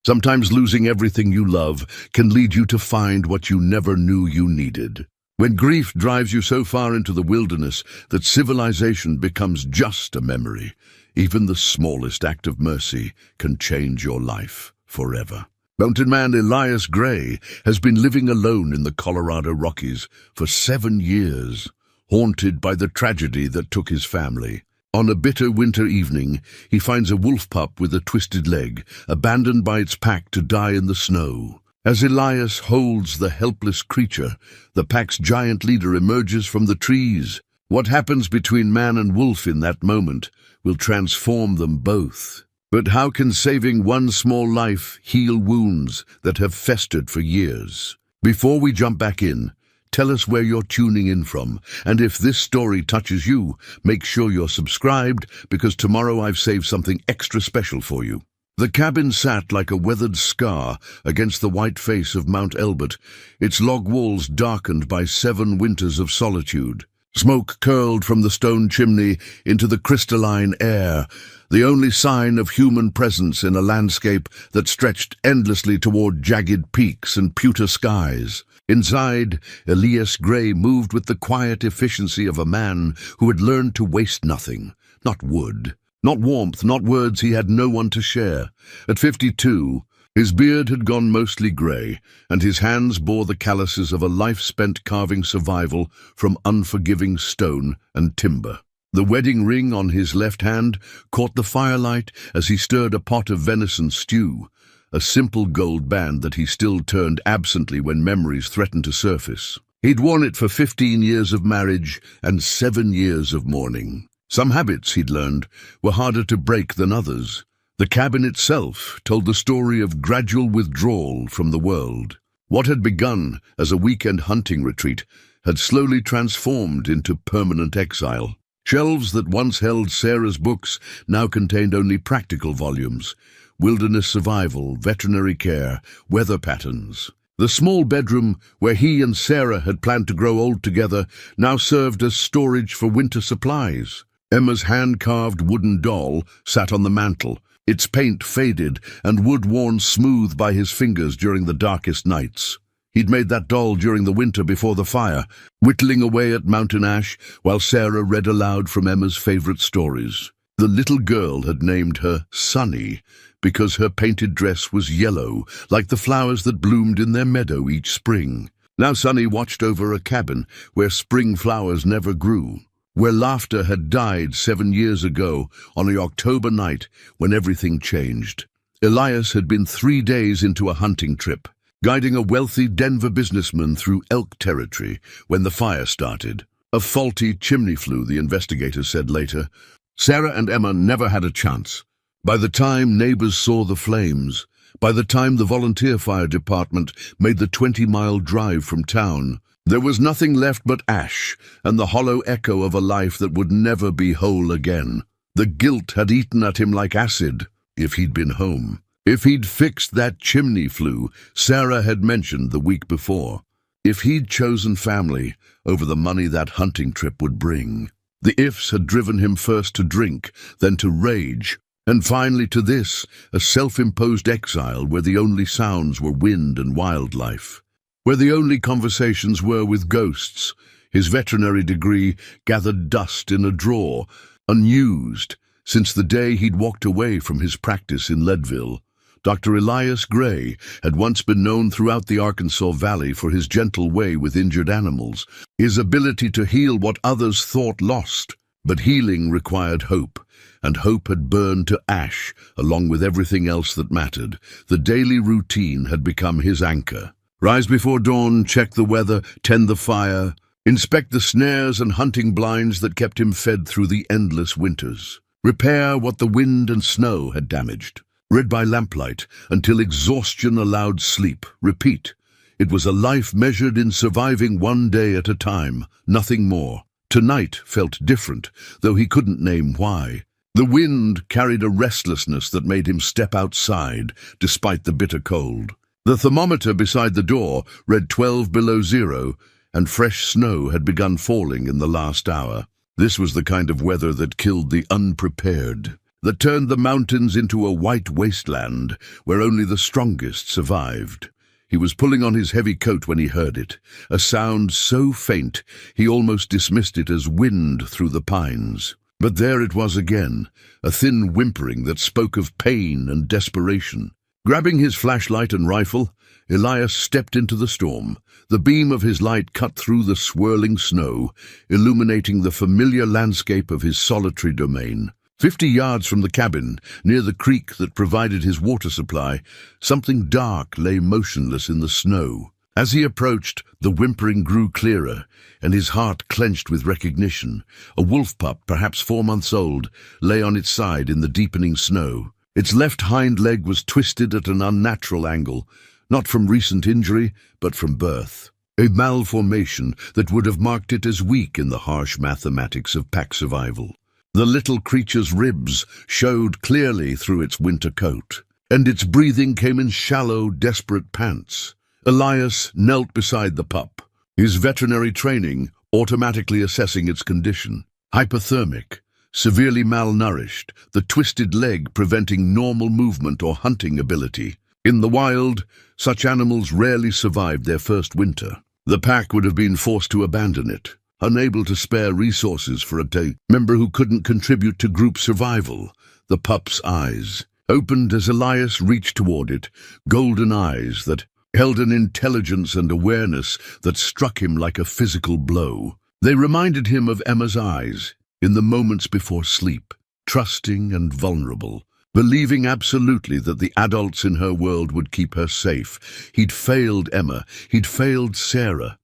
Sometimes losing everything you love can lead you to find what you never knew you needed. When grief drives you so far into the wilderness that civilization becomes just a memory, even the smallest act of mercy can change your life forever. Mountain man Elias Gray has been living alone in the Colorado Rockies for 7 years, haunted by the tragedy that took his family. On a bitter winter evening, he finds a wolf pup with a twisted leg, abandoned by its pack to die in the snow. As Elias holds the helpless creature, the pack's giant leader emerges from the trees. What happens between man and wolf in that moment will transform them both. But how can saving one small life heal wounds that have festered for years? Before we jump back in, tell us where you're tuning in from, and if this story touches you, make sure you're subscribed, because tomorrow I've saved something extra special for you. The cabin sat like a weathered scar against the white face of Mount Elbert, its log walls darkened by 7 winters of solitude. Smoke curled from the stone chimney into the crystalline air, the only sign of human presence in a landscape that stretched endlessly toward jagged peaks and pewter skies. Inside, Elias Gray moved with the quiet efficiency of a man who had learned to waste nothing. Not wood, not warmth, not words. He had no one to share. At 52, his beard had gone mostly gray, and his hands bore the calluses of a life spent carving survival from unforgiving stone and timber. The wedding ring on his left hand caught the firelight as he stirred a pot of venison stew, a simple gold band that he still turned absently when memories threatened to surface. He'd worn it for 15 years of marriage and 7 years of mourning. Some habits, he'd learned, were harder to break than others. The cabin itself told the story of gradual withdrawal from the world. What had begun as a weekend hunting retreat had slowly transformed into permanent exile. Shelves that once held Sarah's books now contained only practical volumes: wilderness survival, veterinary care, weather patterns. The small bedroom where he and Sarah had planned to grow old together now served as storage for winter supplies. Emma's hand-carved wooden doll sat on the mantel, its paint faded and wood worn smooth by his fingers during the darkest nights. He'd made that doll during the winter before the fire, whittling away at mountain ash while Sarah read aloud from Emma's favorite stories. The little girl had named her Sunny because her painted dress was yellow, like the flowers that bloomed in their meadow each spring. Now Sunny watched over a cabin where spring flowers never grew, where laughter had died 7 years ago on an October night when everything changed. Elias had been 3 days into a hunting trip, guiding a wealthy Denver businessman through elk territory when the fire started. A faulty chimney flue, the investigators said later. Sarah and Emma never had a chance. By the time neighbors saw the flames, by the time the volunteer fire department made the 20-mile drive from town, there was nothing left but ash and the hollow echo of a life that would never be whole again. The guilt had eaten at him like acid. If he'd been home, if he'd fixed that chimney flue Sarah had mentioned the week before, if he'd chosen family over the money that hunting trip would bring. The ifs had driven him first to drink, then to rage, and finally to this, a self-imposed exile where the only sounds were wind and wildlife, where the only conversations were with ghosts. His veterinary degree gathered dust in a drawer, unused since the day he'd walked away from his practice in Leadville. Dr. Elias Gray had once been known throughout the Arkansas Valley for his gentle way with injured animals, his ability to heal what others thought lost. But healing required hope, and hope had burned to ash along with everything else that mattered. The daily routine had become his anchor. Rise before dawn, check the weather, tend the fire, inspect the snares and hunting blinds that kept him fed through the endless winters. Repair what the wind and snow had damaged. Read by lamplight until exhaustion allowed sleep. Repeat. It was a life measured in surviving 1 day at a time, nothing more. Tonight felt different, though he couldn't name why. The wind carried a restlessness that made him step outside, despite the bitter cold. The thermometer beside the door read 12 below zero, and fresh snow had begun falling in the last hour. This was the kind of weather that killed the unprepared. that turned the mountains into a white wasteland where only the strongest survived. He was pulling on his heavy coat when he heard it, a sound so faint he almost dismissed it as wind through the pines. But there it was again, a thin whimpering that spoke of pain and desperation. Grabbing his flashlight and rifle, Elias stepped into the storm. The beam of his light cut through the swirling snow, illuminating the familiar landscape of his solitary domain. 50 yards from the cabin, near the creek that provided his water supply, something dark lay motionless in the snow. As he approached, the whimpering grew clearer, and his heart clenched with recognition. A wolf pup, perhaps 4 months old, lay on its side in the deepening snow. Its left hind leg was twisted at an unnatural angle, not from recent injury, but from birth. A malformation that would have marked it as weak in the harsh mathematics of pack survival. The little creature's ribs showed clearly through its winter coat, and its breathing came in shallow, desperate pants. Elias knelt beside the pup, his veterinary training automatically assessing its condition. Hypothermic, severely malnourished, the twisted leg preventing normal movement or hunting ability. In the wild, such animals rarely survived their first winter. The pack would have been forced to abandon it, unable to spare resources for a member who couldn't contribute to group survival. The pup's eyes opened as Elias reached toward it, golden eyes that held an intelligence and awareness that struck him like a physical blow. They reminded him of Emma's eyes in the moments before sleep, trusting and vulnerable, believing absolutely that the adults in her world would keep her safe. He'd failed Emma, he'd failed Sarah,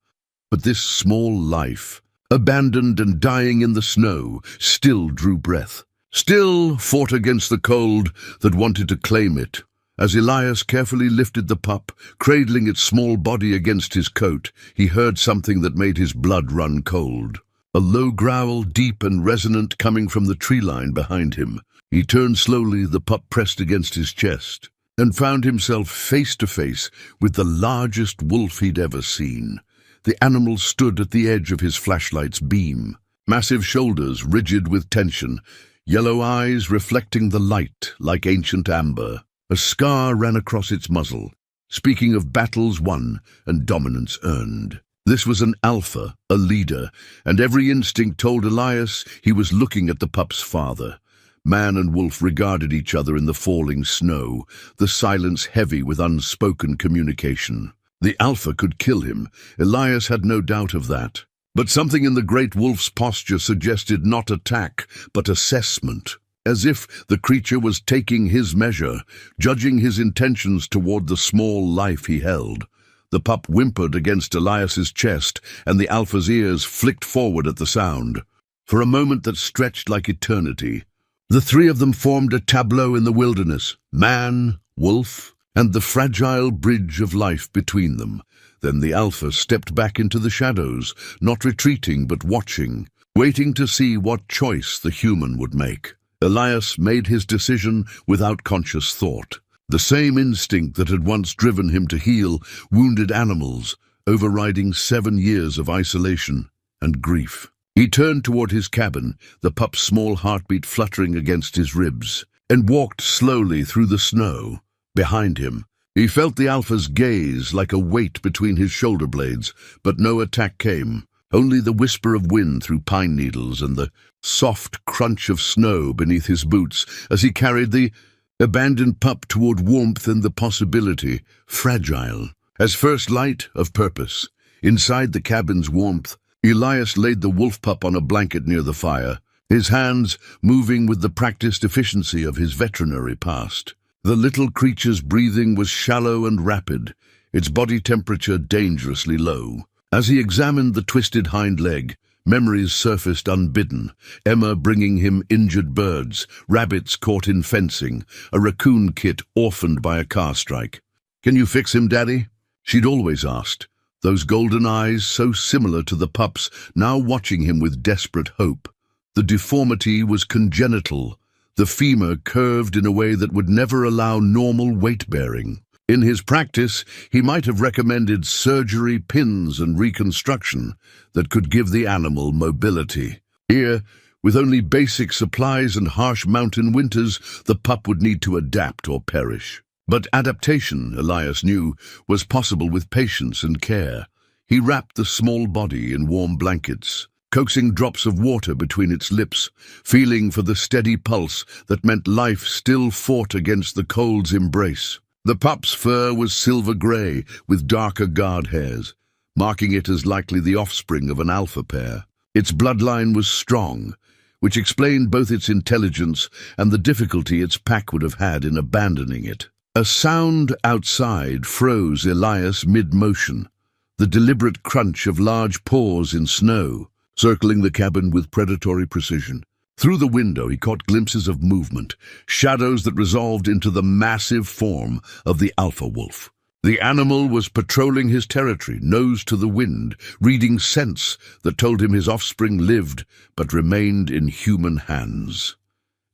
but this small life, abandoned and dying in the snow, still drew breath, still fought against the cold that wanted to claim it. As Elias carefully lifted the pup, cradling its small body against his coat, he heard something that made his blood run cold. A low growl, deep and resonant, coming from the tree line behind him. He turned slowly, the pup pressed against his chest, and found himself face to face with the largest wolf he'd ever seen. The animal stood at the edge of his flashlight's beam, massive shoulders rigid with tension, yellow eyes reflecting the light like ancient amber. A scar ran across its muzzle, speaking of battles won and dominance earned. This was an alpha, a leader, and every instinct told Elias he was looking at the pup's father. Man and wolf regarded each other in the falling snow, the silence heavy with unspoken communication. The alpha could kill him, Elias had no doubt of that. But something in the great wolf's posture suggested not attack, but assessment. As if the creature was taking his measure, judging his intentions toward the small life he held. The pup whimpered against Elias's chest, and the alpha's ears flicked forward at the sound. For a moment that stretched like eternity, the three of them formed a tableau in the wilderness, man, wolf, and the fragile bridge of life between them. Then the alpha stepped back into the shadows, not retreating but watching, waiting to see what choice the human would make. Elias made his decision without conscious thought. The same instinct that had once driven him to heal wounded animals, overriding 7 years of isolation and grief. He turned toward his cabin, the pup's small heartbeat fluttering against his ribs, and walked slowly through the snow. Behind him, he felt the alpha's gaze like a weight between his shoulder blades, but no attack came. Only the whisper of wind through pine needles and the soft crunch of snow beneath his boots as he carried the abandoned pup toward warmth and the possibility, fragile, as first light of purpose. Inside the cabin's warmth, Elias laid the wolf pup on a blanket near the fire, his hands moving with the practiced efficiency of his veterinary past. The little creature's breathing was shallow and rapid, its body temperature dangerously low. As he examined the twisted hind leg, memories surfaced unbidden. Emma bringing him injured birds, rabbits caught in fencing, a raccoon kit orphaned by a car strike. "Can you fix him, Daddy?" she'd always asked, those golden eyes so similar to the pup's, now watching him with desperate hope. The deformity was congenital, the femur curved in a way that would never allow normal weight-bearing. In his practice, he might have recommended surgery, pins, and reconstruction that could give the animal mobility. Here, With only basic supplies and harsh mountain winters, the pup would need to adapt or perish. But adaptation, Elias knew, was possible with patience and care. He wrapped the small body in warm blankets, coaxing drops of water between its lips, feeling for the steady pulse that meant life still fought against the cold's embrace. The pup's fur was silver gray with darker guard hairs, marking it as likely the offspring of an alpha pair. Its bloodline was strong, which explained both its intelligence and the difficulty its pack would have had in abandoning it. A sound outside froze Elias mid-motion, the deliberate crunch of large paws in snow, circling the cabin with predatory precision. Through the window he caught glimpses of movement, shadows that resolved into the massive form of the alpha wolf. The animal was patrolling his territory, nose to the wind, reading scents that told him his offspring lived but remained in human hands.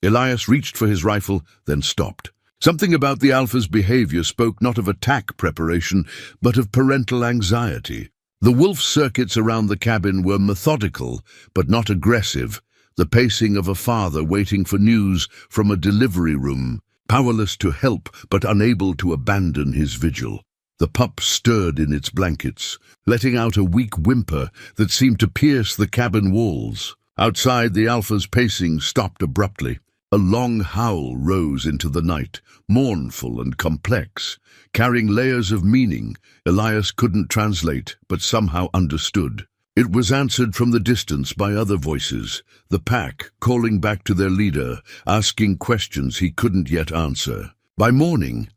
Elias reached for his rifle, then stopped. Something about the alpha's behavior spoke not of attack preparation, but of parental anxiety. The wolf's circuits around the cabin were methodical, but not aggressive, the pacing of a father waiting for news from a delivery room, powerless to help but unable to abandon his vigil. The pup stirred in its blankets, letting out a weak whimper that seemed to pierce the cabin walls. Outside, the alpha's pacing stopped abruptly. A long howl rose into the night, mournful and complex, carrying layers of meaning Elias couldn't translate but somehow understood. It was answered from the distance by other voices, the pack calling back to their leader, asking questions he couldn't yet answer. By morning,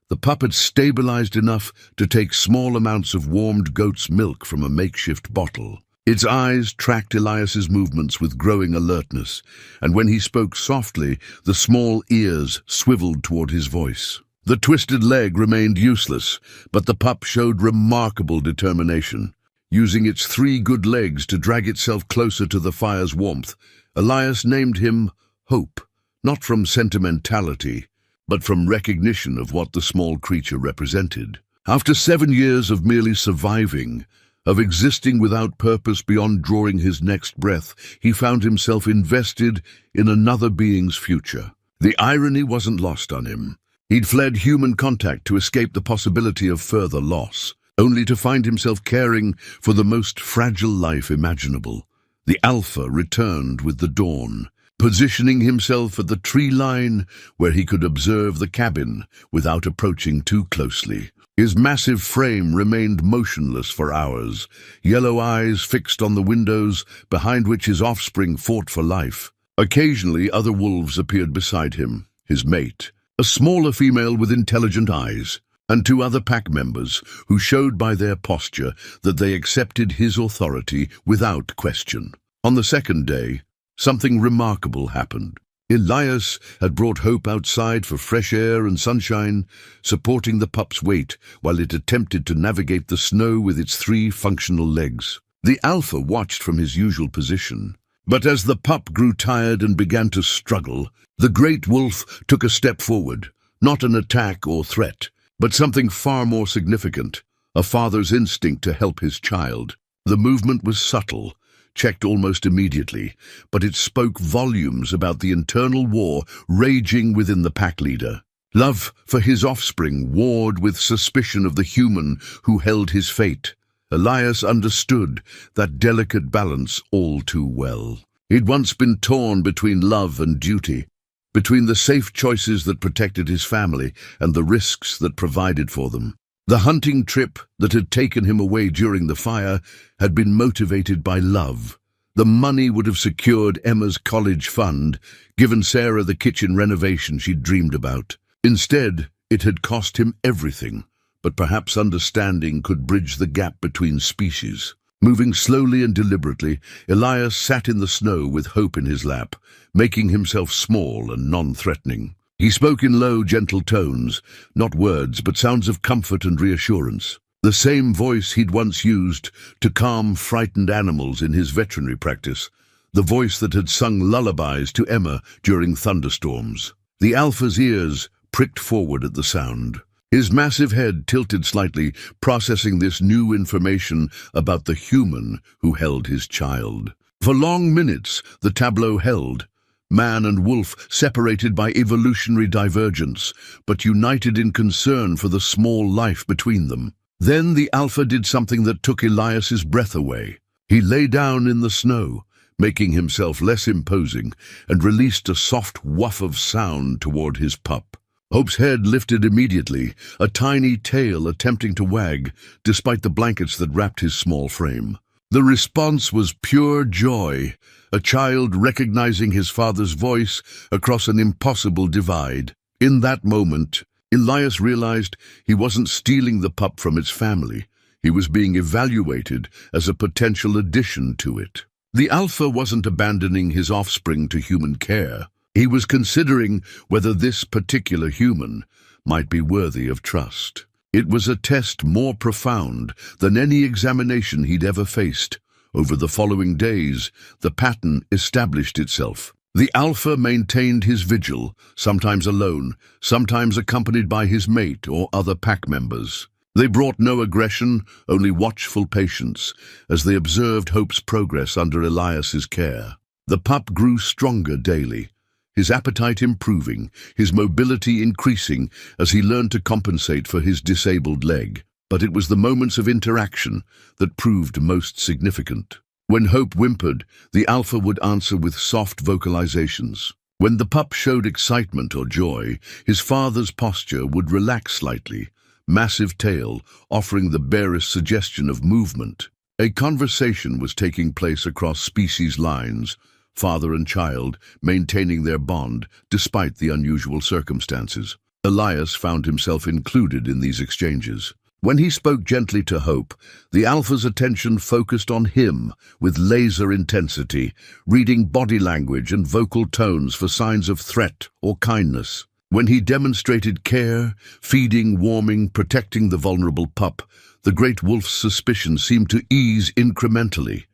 the pup had stabilized enough to take small amounts of warmed goat's milk from a makeshift bottle. Its eyes tracked Elias's movements with growing alertness, and when he spoke softly, the small ears swiveled toward his voice. The twisted leg remained useless, but the pup showed remarkable determination. Using its 3 good legs to drag itself closer to the fire's warmth, Elias named him Hope, not from sentimentality, but from recognition of what the small creature represented. After 7 years of merely surviving, of existing without purpose beyond drawing his next breath, he found himself invested in another being's future. The irony wasn't lost on him. He'd fled human contact to escape the possibility of further loss, only to find himself caring for the most fragile life imaginable. The alpha returned with the dawn, positioning himself at the tree line where he could observe the cabin without approaching too closely. His massive frame remained motionless for hours, yellow eyes fixed on the windows behind which his offspring fought for life. Occasionally, other wolves appeared beside him, his mate, a smaller female with intelligent eyes, and 2 other pack members who showed by their posture that they accepted his authority without question. On the 2nd day, something remarkable happened. Elias had brought Hope outside for fresh air and sunshine, supporting the pup's weight while it attempted to navigate the snow with its 3 functional legs. The alpha watched from his usual position, but as the pup grew tired and began to struggle, the great wolf took a step forward, not an attack or threat, but something far more significant, a father's instinct to help his child. The movement was subtle, checked almost immediately, but it spoke volumes about the internal war raging within the pack leader. Love for his offspring warred with suspicion of the human who held his fate. Elias understood that delicate balance all too well. He'd once been torn between love and duty, between the safe choices that protected his family and the risks that provided for them. The hunting trip that had taken him away during the fire had been motivated by love. The money would have secured Emma's college fund, given Sarah the kitchen renovation she'd dreamed about. Instead, it had cost him everything, but perhaps understanding could bridge the gap between species. Moving slowly and deliberately, Elias sat in the snow with Hope in his lap, making himself small and non-threatening. He spoke in low, gentle tones, not words, but sounds of comfort and reassurance. The same voice he'd once used to calm frightened animals in his veterinary practice, the voice that had sung lullabies to Emma during thunderstorms. The alpha's ears pricked forward at the sound. His massive head tilted slightly, processing this new information about the human who held his child. For long minutes, the tableau held. Man and wolf separated by evolutionary divergence, but united in concern for the small life between them. Then the alpha did something that took Elias's breath away. He lay down in the snow, making himself less imposing, and released a soft woof of sound toward his pup. Hope's head lifted immediately, a tiny tail attempting to wag, despite the blankets that wrapped his small frame. The response was pure joy, a child recognizing his father's voice across an impossible divide. In that moment, Elias realized he wasn't stealing the pup from its family. He was being evaluated as a potential addition to it. The alpha wasn't abandoning his offspring to human care. He was considering whether this particular human might be worthy of trust. It was a test more profound than any examination he'd ever faced. Over the following days, the pattern established itself. The alpha maintained his vigil, sometimes alone, sometimes accompanied by his mate or other pack members. They brought no aggression, only watchful patience, as they observed Hope's progress under Elias's care. The pup grew stronger daily, his appetite improving, his mobility increasing as he learned to compensate for his disabled leg. But it was the moments of interaction that proved most significant. When Hope whimpered, the alpha would answer with soft vocalizations. When the pup showed excitement or joy, his father's posture would relax slightly, massive tail offering the barest suggestion of movement. A conversation was taking place across species lines, father and child maintaining their bond despite the unusual circumstances. Elias found himself included in these exchanges. When he spoke gently to Hope, the alpha's attention focused on him with laser intensity, reading body language and vocal tones for signs of threat or kindness. When he demonstrated care, feeding, warming, protecting the vulnerable pup, the great wolf's suspicion seemed to ease incrementally.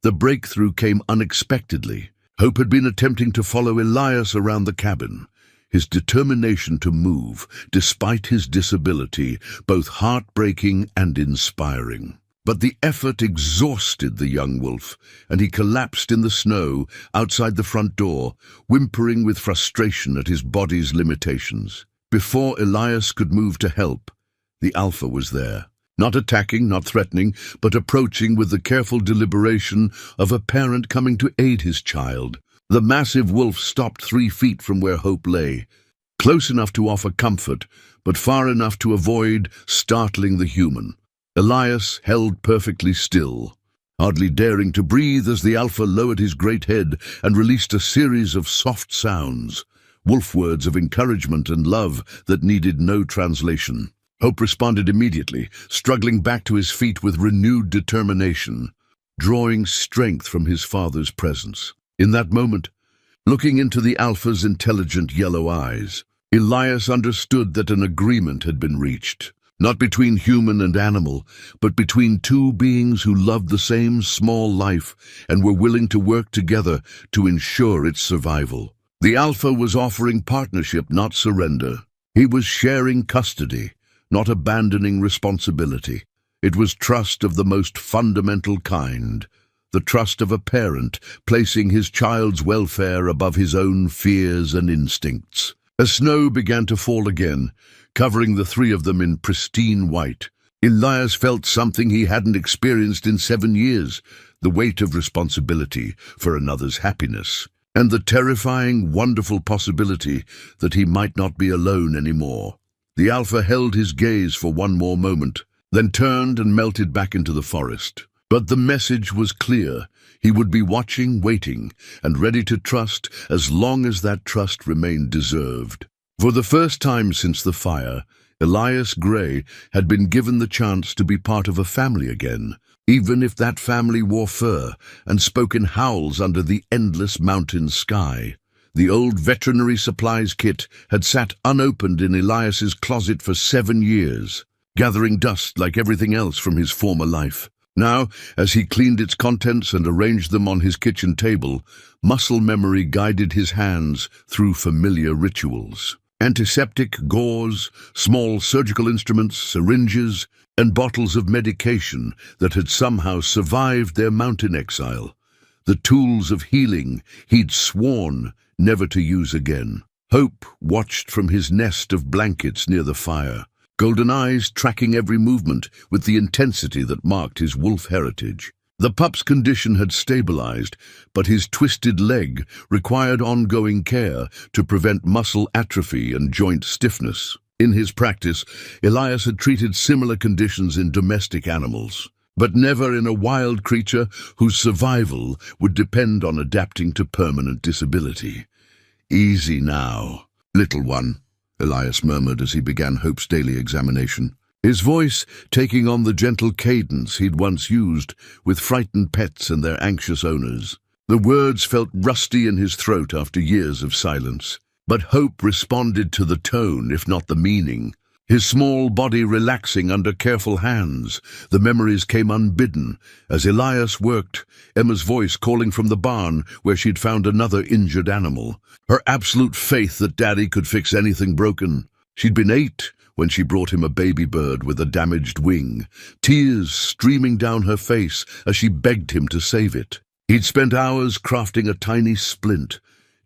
The breakthrough came unexpectedly. Hope had been attempting to follow Elias around the cabin, his determination to move, despite his disability, both heartbreaking and inspiring. But the effort exhausted the young wolf, and he collapsed in the snow outside the front door, whimpering with frustration at his body's limitations. Before Elias could move to help, the alpha was there. Not attacking, not threatening, but approaching with the careful deliberation of a parent coming to aid his child. The massive wolf stopped 3 feet from where Hope lay, close enough to offer comfort, but far enough to avoid startling the human. Elias held perfectly still, hardly daring to breathe as the alpha lowered his great head and released a series of soft sounds, wolf words of encouragement and love that needed no translation. Hope responded immediately, struggling back to his feet with renewed determination, drawing strength from his father's presence. In that moment, looking into the alpha's intelligent yellow eyes, Elias understood that an agreement had been reached, not between human and animal, but between two beings who loved the same small life and were willing to work together to ensure its survival. The alpha was offering partnership, not surrender. He was sharing custody, not abandoning responsibility. It was trust of the most fundamental kind, the trust of a parent placing his child's welfare above his own fears and instincts. As snow began to fall again, covering the three of them in pristine white, Elias felt something he hadn't experienced in 7 years, the weight of responsibility for another's happiness, and the terrifying, wonderful possibility that he might not be alone anymore. The alpha held his gaze for one more moment, then turned and melted back into the forest. But the message was clear. He would be watching, waiting, and ready to trust as long as that trust remained deserved. For the first time since the fire, Elias Gray had been given the chance to be part of a family again, even if that family wore fur and spoke in howls under the endless mountain sky. The old veterinary supplies kit had sat unopened in Elias's closet for 7 years, gathering dust like everything else from his former life. Now, as he cleaned its contents and arranged them on his kitchen table, muscle memory guided his hands through familiar rituals. Antiseptic, gauze, small surgical instruments, syringes, and bottles of medication that had somehow survived their mountain exile. the tools of healing he'd sworn never to use again. Hope watched from his nest of blankets near the fire, golden eyes tracking every movement with the intensity that marked his wolf heritage. The pup's condition had stabilized, but his twisted leg required ongoing care to prevent muscle atrophy and joint stiffness. In his practice, Elias had treated similar conditions in domestic animals, but never in a wild creature whose survival would depend on adapting to permanent disability. "Easy now, little one," Elias murmured as he began Hope's daily examination, his voice taking on the gentle cadence he'd once used with frightened pets and their anxious owners. The words felt rusty in his throat after years of silence, but Hope responded to the tone, if not the meaning. His small body relaxing under careful hands, the memories came unbidden as Elias worked, Emma's voice calling from the barn where she'd found another injured animal, her absolute faith that Daddy could fix anything broken. She'd been 8 when she brought him a baby bird with a damaged wing, tears streaming down her face as she begged him to save it. He'd spent hours crafting a tiny splint,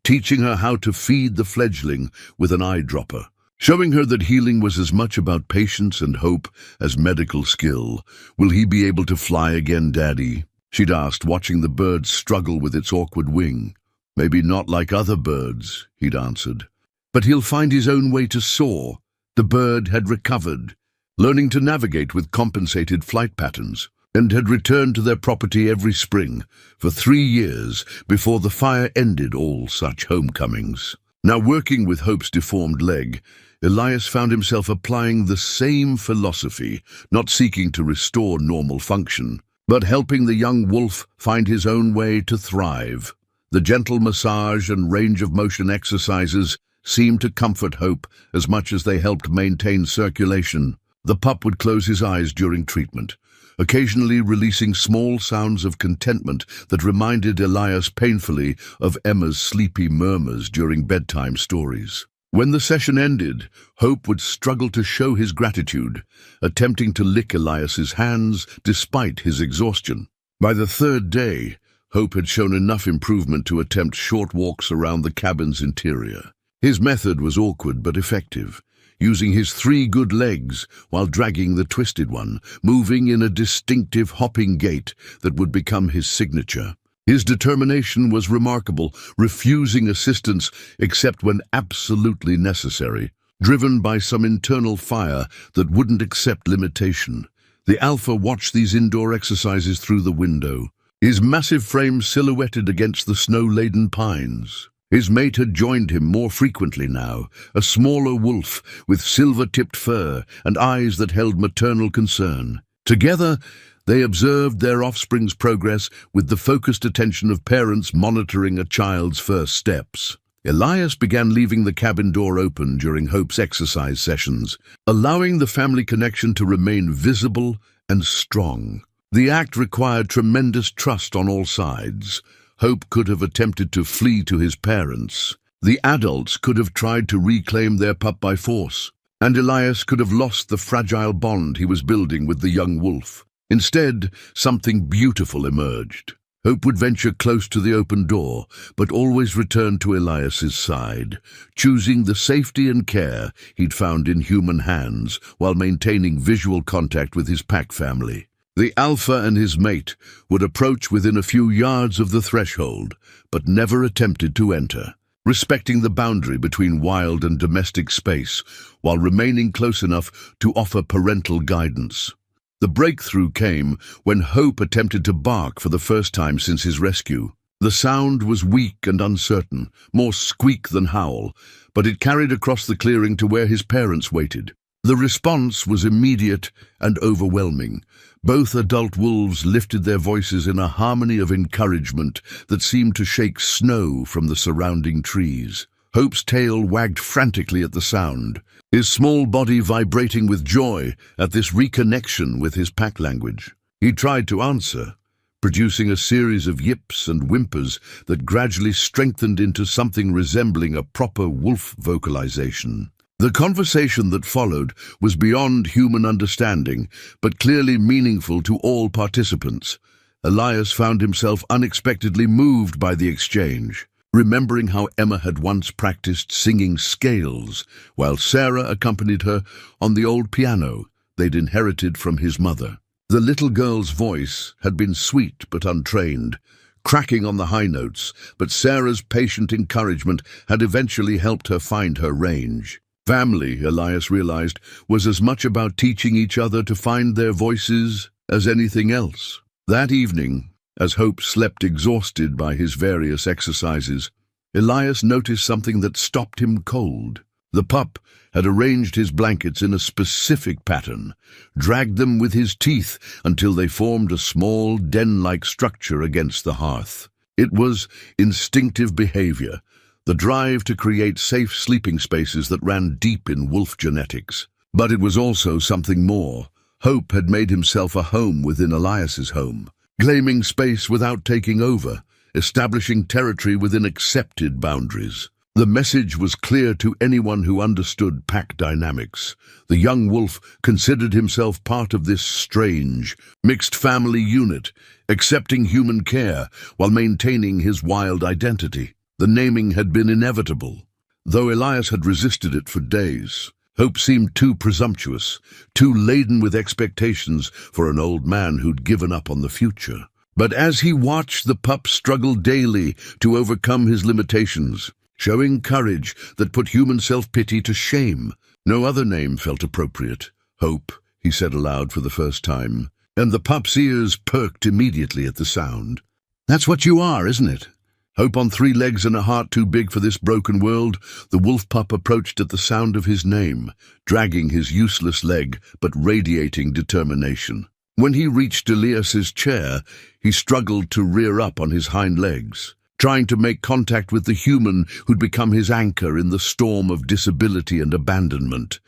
teaching her how to feed the fledgling with an eyedropper, showing her that healing was as much about patience and hope as medical skill. "Will he be able to fly again, Daddy?" she'd asked, watching the bird struggle with its awkward wing. "Maybe not like other birds," he'd answered, "but he'll find his own way to soar." The bird had recovered, learning to navigate with compensated flight patterns, and had returned to their property every spring for 3 years before the fire ended all such homecomings. Now working with Hope's deformed leg, Elias found himself applying the same philosophy, not seeking to restore normal function, but helping the young wolf find his own way to thrive. The gentle massage and range of motion exercises seemed to comfort Hope as much as they helped maintain circulation. The pup would close his eyes during treatment, occasionally releasing small sounds of contentment that reminded Elias painfully of Emma's sleepy murmurs during bedtime stories. When the session ended, Hope would struggle to show his gratitude, attempting to lick Elias's hands despite his exhaustion. By the 3rd day, Hope had shown enough improvement to attempt short walks around the cabin's interior. His method was awkward but effective, using his 3 good legs while dragging the twisted one, moving in a distinctive hopping gait that would become his signature. His determination was remarkable, refusing assistance except when absolutely necessary, driven by some internal fire that wouldn't accept limitation. The alpha watched these indoor exercises through the window, his massive frame silhouetted against the snow-laden pines. His mate had joined him more frequently now, a smaller wolf with silver-tipped fur and eyes that held maternal concern. Together, they observed their offspring's progress with the focused attention of parents monitoring a child's first steps. Elias began leaving the cabin door open during Hope's exercise sessions, allowing the family connection to remain visible and strong. The act required tremendous trust on all sides. Hope could have attempted to flee to his parents. The adults could have tried to reclaim their pup by force, and Elias could have lost the fragile bond he was building with the young wolf. Instead, something beautiful emerged. Hope would venture close to the open door, but always return to Elias's side, choosing the safety and care he'd found in human hands while maintaining visual contact with his pack family. The alpha and his mate would approach within a few yards of the threshold, but never attempted to enter, respecting the boundary between wild and domestic space while remaining close enough to offer parental guidance. The breakthrough came when Hope attempted to bark for the first time since his rescue. The sound was weak and uncertain, more squeak than howl, but it carried across the clearing to where his parents waited. The response was immediate and overwhelming. Both adult wolves lifted their voices in a harmony of encouragement that seemed to shake snow from the surrounding trees. Hope's tail wagged frantically at the sound, his small body vibrating with joy at this reconnection with his pack language. He tried to answer, producing a series of yips and whimpers that gradually strengthened into something resembling a proper wolf vocalization. The conversation that followed was beyond human understanding, but clearly meaningful to all participants. Elias found himself unexpectedly moved by the exchange, remembering how Emma had once practiced singing scales while Sarah accompanied her on the old piano they'd inherited from his mother. The little girl's voice had been sweet but untrained, cracking on the high notes, but Sarah's patient encouragement had eventually helped her find her range. Family, Elias realized, was as much about teaching each other to find their voices as anything else. That evening, as Hope slept exhausted by his various exercises, Elias noticed something that stopped him cold. The pup had arranged his blankets in a specific pattern, dragged them with his teeth until they formed a small den-like structure against the hearth. It was instinctive behavior, the drive to create safe sleeping spaces that ran deep in wolf genetics. But it was also something more. Hope had made himself a home within Elias's home, claiming space without taking over, establishing territory within accepted boundaries. The message was clear to anyone who understood pack dynamics. The young wolf considered himself part of this strange, mixed family unit, accepting human care while maintaining his wild identity. The naming had been inevitable, though Elias had resisted it for days. Hope seemed too presumptuous, too laden with expectations for an old man who'd given up on the future. But as he watched the pup struggle daily to overcome his limitations, showing courage that put human self-pity to shame, no other name felt appropriate. Hope, he said aloud for the first time, and the pup's ears perked immediately at the sound. That's what you are, isn't it? Hope on 3 legs and a heart too big for this broken world, the wolf pup approached at the sound of his name, dragging his useless leg but radiating determination. When he reached Elias's chair, he struggled to rear up on his hind legs, trying to make contact with the human who'd become his anchor in the storm of disability and abandonment.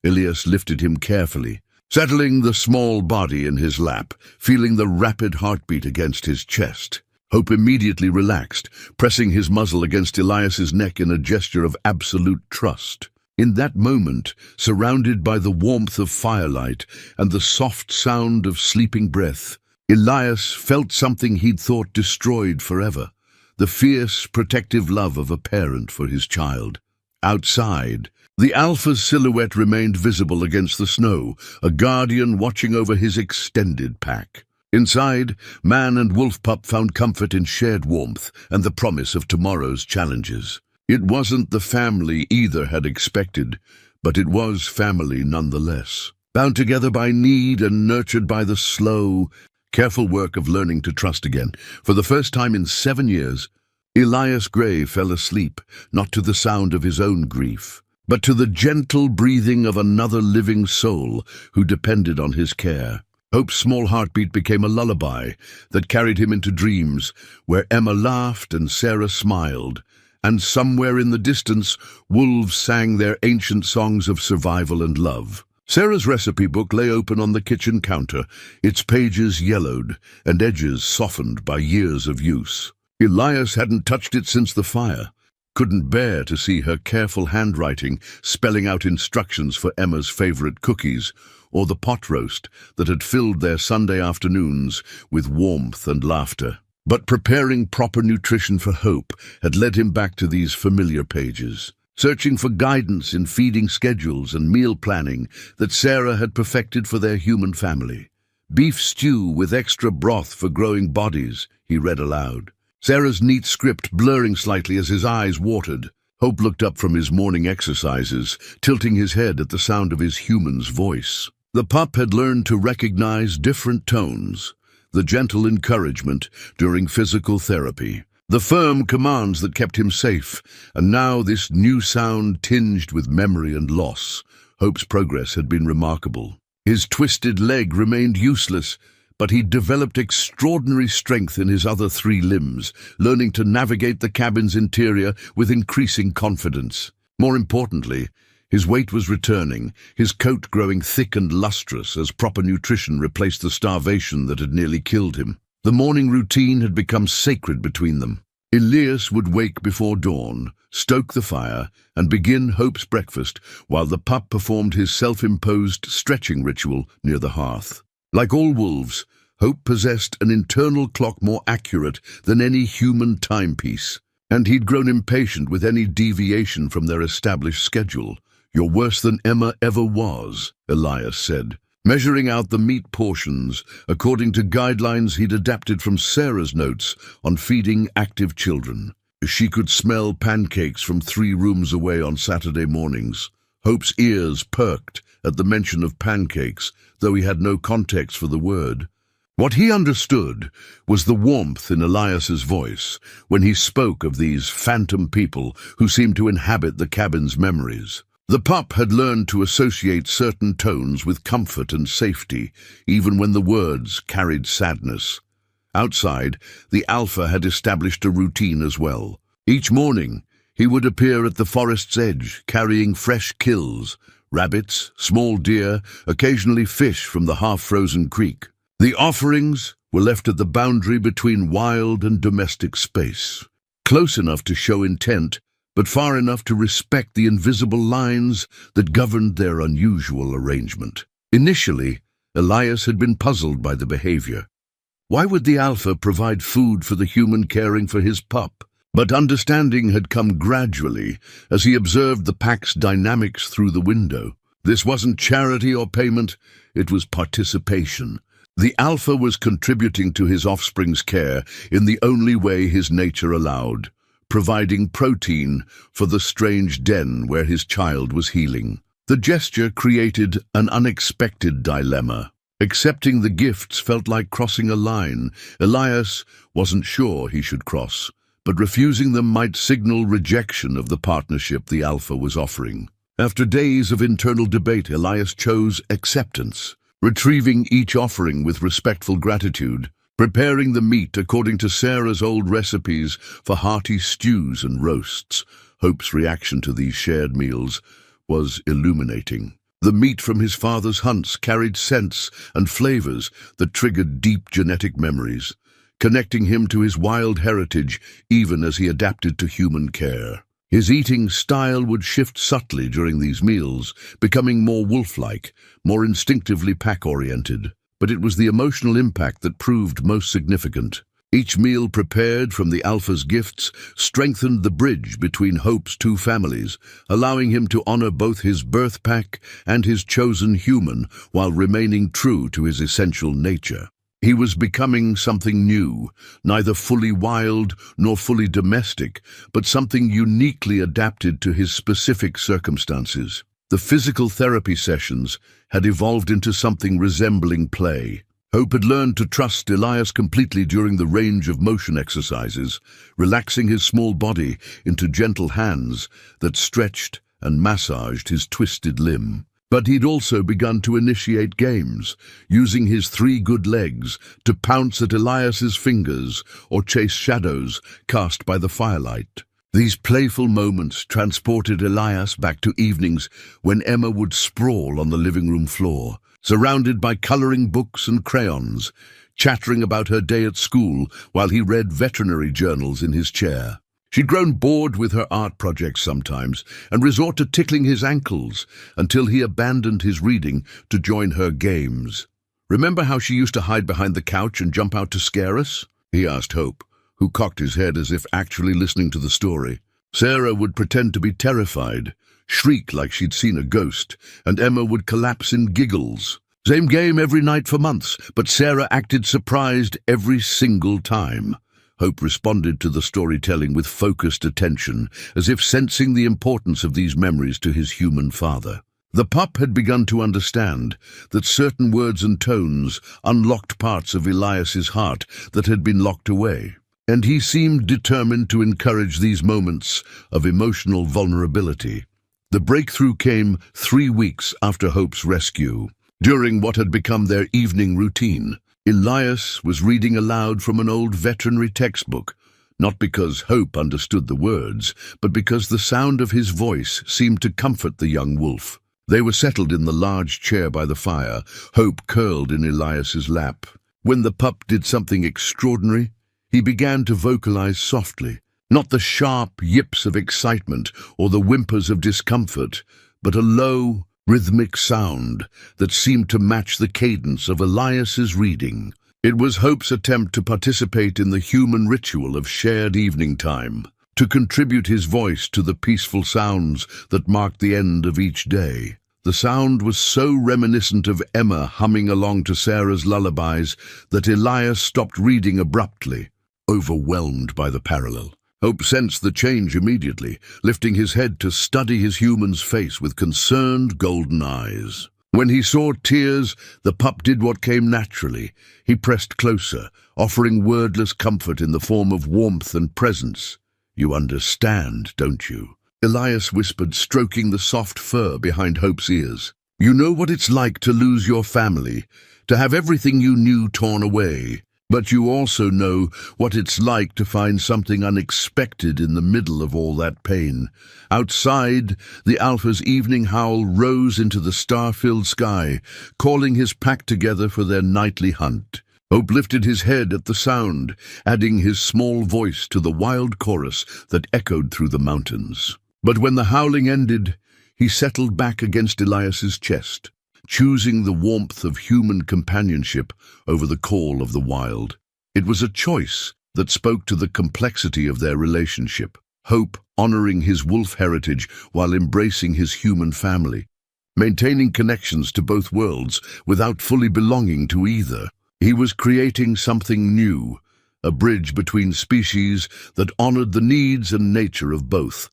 Elias lifted him carefully, settling the small body in his lap, feeling the rapid heartbeat against his chest. Hope immediately relaxed, pressing his muzzle against Elias's neck in a gesture of absolute trust. In that moment, surrounded by the warmth of firelight and the soft sound of sleeping breath, Elias felt something he'd thought destroyed forever, the fierce, protective love of a parent for his child. Outside, the alpha's silhouette remained visible against the snow, a guardian watching over his extended pack. Inside, man and wolf pup found comfort in shared warmth and the promise of tomorrow's challenges. It wasn't the family either had expected, but it was family nonetheless, bound together by need and nurtured by the slow, careful work of learning to trust again. For the first time in 7 years, Elias Gray fell asleep, not to the sound of his own grief, but to the gentle breathing of another living soul who depended on his care. Hope's small heartbeat became a lullaby that carried him into dreams where Emma laughed and Sarah smiled, and somewhere in the distance, wolves sang their ancient songs of survival and love. Sarah's recipe book lay open on the kitchen counter, its pages yellowed and edges softened by years of use. Elias hadn't touched it since the fire, couldn't bear to see her careful handwriting spelling out instructions for Emma's favorite cookies, or the pot roast that had filled their Sunday afternoons with warmth and laughter. But preparing proper nutrition for Hope had led him back to these familiar pages, searching for guidance in feeding schedules and meal planning that Sarah had perfected for their human family. Beef stew with extra broth for growing bodies, he read aloud, Sarah's neat script blurring slightly as his eyes watered. Hope looked up from his morning exercises, tilting his head at the sound of his human's voice. The pup had learned to recognize different tones, the gentle encouragement during physical therapy, the firm commands that kept him safe, and now this new sound tinged with memory and loss. Hope's progress had been remarkable. His twisted leg remained useless, but he'd developed extraordinary strength in his other 3 limbs, learning to navigate the cabin's interior with increasing confidence. More importantly, his weight was returning, his coat growing thick and lustrous as proper nutrition replaced the starvation that had nearly killed him. The morning routine had become sacred between them. Elias would wake before dawn, stoke the fire, and begin Hope's breakfast, while the pup performed his self-imposed stretching ritual near the hearth. Like all wolves, Hope possessed an internal clock more accurate than any human timepiece, and he'd grown impatient with any deviation from their established schedule. "You're worse than Emma ever was," Elias said, measuring out the meat portions according to guidelines he'd adapted from Sarah's notes on feeding active children. She could smell pancakes from 3 rooms away on Saturday mornings. Hope's ears perked at the mention of pancakes, though he had no context for the word. What he understood was the warmth in Elias's voice when he spoke of these phantom people who seemed to inhabit the cabin's memories. The pup had learned to associate certain tones with comfort and safety, even when the words carried sadness. Outside, the alpha had established a routine as well. Each morning, he would appear at the forest's edge, carrying fresh kills, rabbits, small deer, occasionally fish from the half-frozen creek. The offerings were left at the boundary between wild and domestic space, close enough to show intent, but far enough to respect the invisible lines that governed their unusual arrangement. Initially, Elias had been puzzled by the behavior. Why would the alpha provide food for the human caring for his pup? But understanding had come gradually as he observed the pack's dynamics through the window. This wasn't charity or payment, it was participation. The alpha was contributing to his offspring's care in the only way his nature allowed, providing protein for the strange den where his child was healing. The gesture created an unexpected dilemma. Accepting the gifts felt like crossing a line Elias wasn't sure he should cross, but refusing them might signal rejection of the partnership the alpha was offering. After days of internal debate, Elias chose acceptance, retrieving each offering with respectful gratitude, preparing the meat according to Sarah's old recipes for hearty stews and roasts. Hope's reaction to these shared meals was illuminating. The meat from his father's hunts carried scents and flavors that triggered deep genetic memories, connecting him to his wild heritage even as he adapted to human care. His eating style would shift subtly during these meals, becoming more wolf-like, more instinctively pack-oriented. But it was the emotional impact that proved most significant. Each meal prepared from the alpha's gifts strengthened the bridge between Hope's 2 families, allowing him to honor both his birth pack and his chosen human while remaining true to his essential nature. He was becoming something new, neither fully wild nor fully domestic, but something uniquely adapted to his specific circumstances. The physical therapy sessions had evolved into something resembling play. Hope had learned to trust Elias completely during the range of motion exercises, relaxing his small body into gentle hands that stretched and massaged his twisted limb. But he'd also begun to initiate games, using his 3 good legs to pounce at Elias's fingers or chase shadows cast by the firelight. These playful moments transported Elias back to evenings when Emma would sprawl on the living room floor, surrounded by coloring books and crayons, chattering about her day at school while he read veterinary journals in his chair. She'd grown bored with her art projects sometimes and resort to tickling his ankles until he abandoned his reading to join her games. "Remember how she used to hide behind the couch and jump out to scare us?" he asked Hope, who cocked his head as if actually listening to the story. Sarah would pretend to be terrified, shriek like she'd seen a ghost, and Emma would collapse in giggles. Same game every night for months, but Sarah acted surprised every single time. Hope responded to the storytelling with focused attention, as if sensing the importance of these memories to his human father. The pup had begun to understand that certain words and tones unlocked parts of Elias's heart that had been locked away, and he seemed determined to encourage these moments of emotional vulnerability. The breakthrough came 3 weeks after Hope's rescue, during what had become their evening routine. Elias was reading aloud from an old veterinary textbook, not because Hope understood the words, but because the sound of his voice seemed to comfort the young wolf. They were settled in the large chair by the fire, Hope curled in Elias's lap. When the pup did something extraordinary, he began to vocalize softly, not the sharp yips of excitement or the whimpers of discomfort, but a low, rhythmic sound that seemed to match the cadence of Elias's reading. It was Hope's attempt to participate in the human ritual of shared evening time, to contribute his voice to the peaceful sounds that marked the end of each day. The sound was so reminiscent of Emma humming along to Sarah's lullabies that Elias stopped reading abruptly, overwhelmed by the parallel. Hope sensed the change immediately, lifting his head to study his human's face with concerned golden eyes. When he saw tears, the pup did what came naturally. He pressed closer, offering wordless comfort in the form of warmth and presence. "You understand, don't you?" Elias whispered, stroking the soft fur behind Hope's ears. "You know what it's like to lose your family, to have everything you knew torn away. But you also know what it's like to find something unexpected in the middle of all that pain." Outside, the Alpha's evening howl rose into the star-filled sky, calling his pack together for their nightly hunt. Hope lifted his head at the sound, adding his small voice to the wild chorus that echoed through the mountains. But when the howling ended, he settled back against Elias's chest, choosing the warmth of human companionship over the call of the wild. It was a choice that spoke to the complexity of their relationship. Hope honoring his wolf heritage while embracing his human family, maintaining connections to both worlds without fully belonging to either. He was creating something new, a bridge between species that honored the needs and nature of both.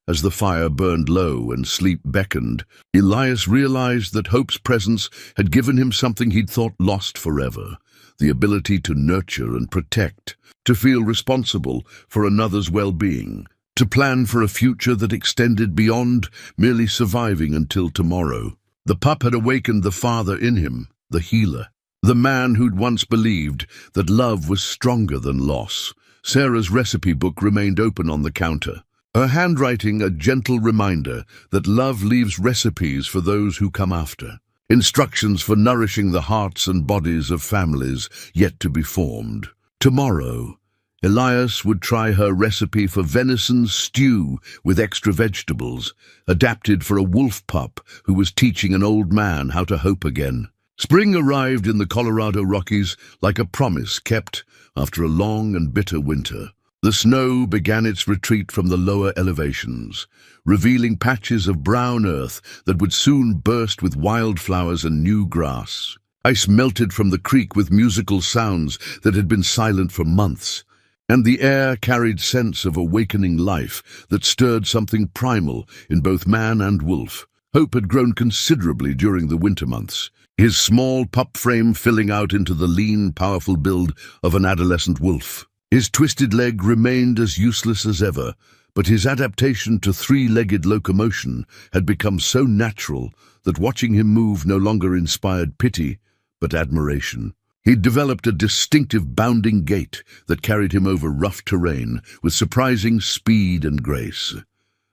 As the fire burned low and sleep beckoned, Elias realized that Hope's presence had given him something he'd thought lost forever: the ability to nurture and protect, to feel responsible for another's well-being, to plan for a future that extended beyond merely surviving until tomorrow. The pup had awakened the father in him, the healer, the man who'd once believed that love was stronger than loss. Sarah's recipe book remained open on the counter, her handwriting a gentle reminder that love leaves recipes for those who come after, instructions for nourishing the hearts and bodies of families yet to be formed. Tomorrow, Elias would try her recipe for venison stew with extra vegetables, adapted for a wolf pup who was teaching an old man how to hope again. Spring arrived in the Colorado Rockies like a promise kept after a long and bitter winter. The snow began its retreat from the lower elevations, revealing patches of brown earth that would soon burst with wildflowers and new grass. Ice melted from the creek with musical sounds that had been silent for months, and the air carried sense of awakening life that stirred something primal in both man and wolf. Hope had grown considerably during the winter months, his small pup frame filling out into the lean, powerful build of an adolescent wolf. His twisted leg remained as useless as ever, but his adaptation to three-legged locomotion had become so natural that watching him move no longer inspired pity, but admiration. He'd developed a distinctive bounding gait that carried him over rough terrain with surprising speed and grace.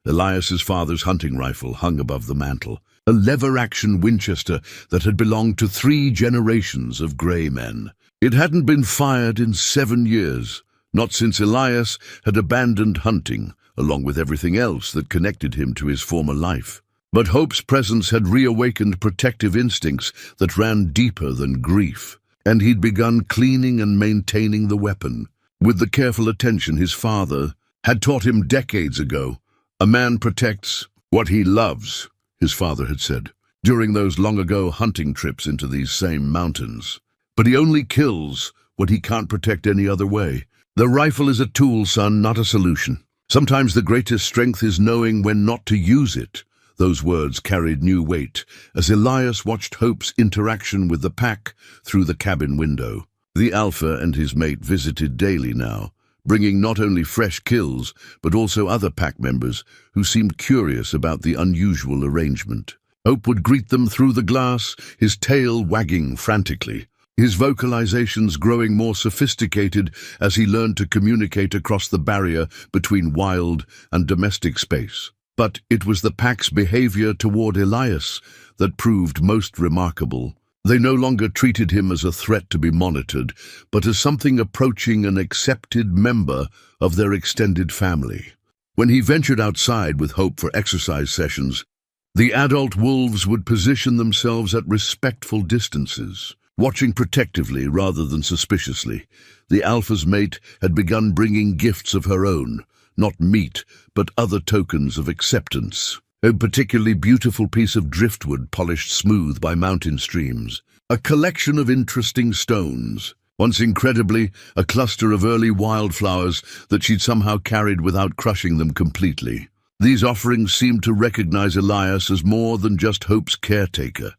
Elias's father's hunting rifle hung above the mantel, a lever-action Winchester that had belonged to 3 generations of Gray men. It hadn't been fired in 7 years, not since Elias had abandoned hunting, along with everything else that connected him to his former life. But Hope's presence had reawakened protective instincts that ran deeper than grief, and he'd begun cleaning and maintaining the weapon, with the careful attention his father had taught him decades ago. "A man protects what he loves," his father had said, during those long-ago hunting trips into these same mountains. "But he only kills what he can't protect any other way. The rifle is a tool, son, not a solution. Sometimes the greatest strength is knowing when not to use it." Those words carried new weight as Elias watched Hope's interaction with the pack through the cabin window. The Alpha and his mate visited daily now, bringing not only fresh kills but also other pack members who seemed curious about the unusual arrangement. Hope would greet them through the glass, his tail wagging frantically, his vocalizations growing more sophisticated as he learned to communicate across the barrier between wild and domestic space. But it was the pack's behavior toward Elias that proved most remarkable. They no longer treated him as a threat to be monitored, but as something approaching an accepted member of their extended family. When he ventured outside with Hope for exercise sessions, the adult wolves would position themselves at respectful distances, Watching protectively rather than suspiciously, the alpha's mate had begun bringing gifts of her own, not meat, but other tokens of acceptance. A particularly beautiful piece of driftwood polished smooth by mountain streams. A collection of interesting stones. Once incredibly, a cluster of early wildflowers that she'd somehow carried without crushing them completely. These offerings seemed to recognize Elias as more than just Hope's caretaker.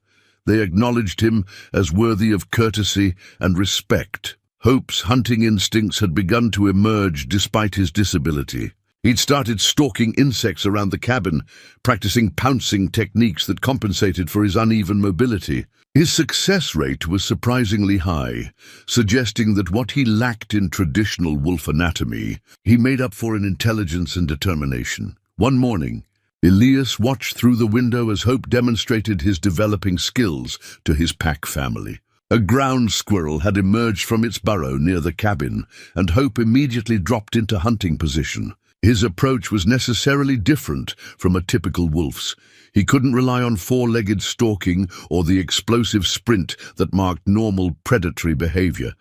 They acknowledged him as worthy of courtesy and respect. Hope's hunting instincts had begun to emerge despite his disability. He'd started stalking insects around the cabin, practicing pouncing techniques that compensated for his uneven mobility. His success rate was surprisingly high, suggesting that what he lacked in traditional wolf anatomy, he made up for in intelligence and determination. One morning, Elias watched through the window as Hope demonstrated his developing skills to his pack family. A ground squirrel had emerged from its burrow near the cabin, and Hope immediately dropped into hunting position. His approach was necessarily different from a typical wolf's. He couldn't rely on four-legged stalking or the explosive sprint that marked normal predatory behavior.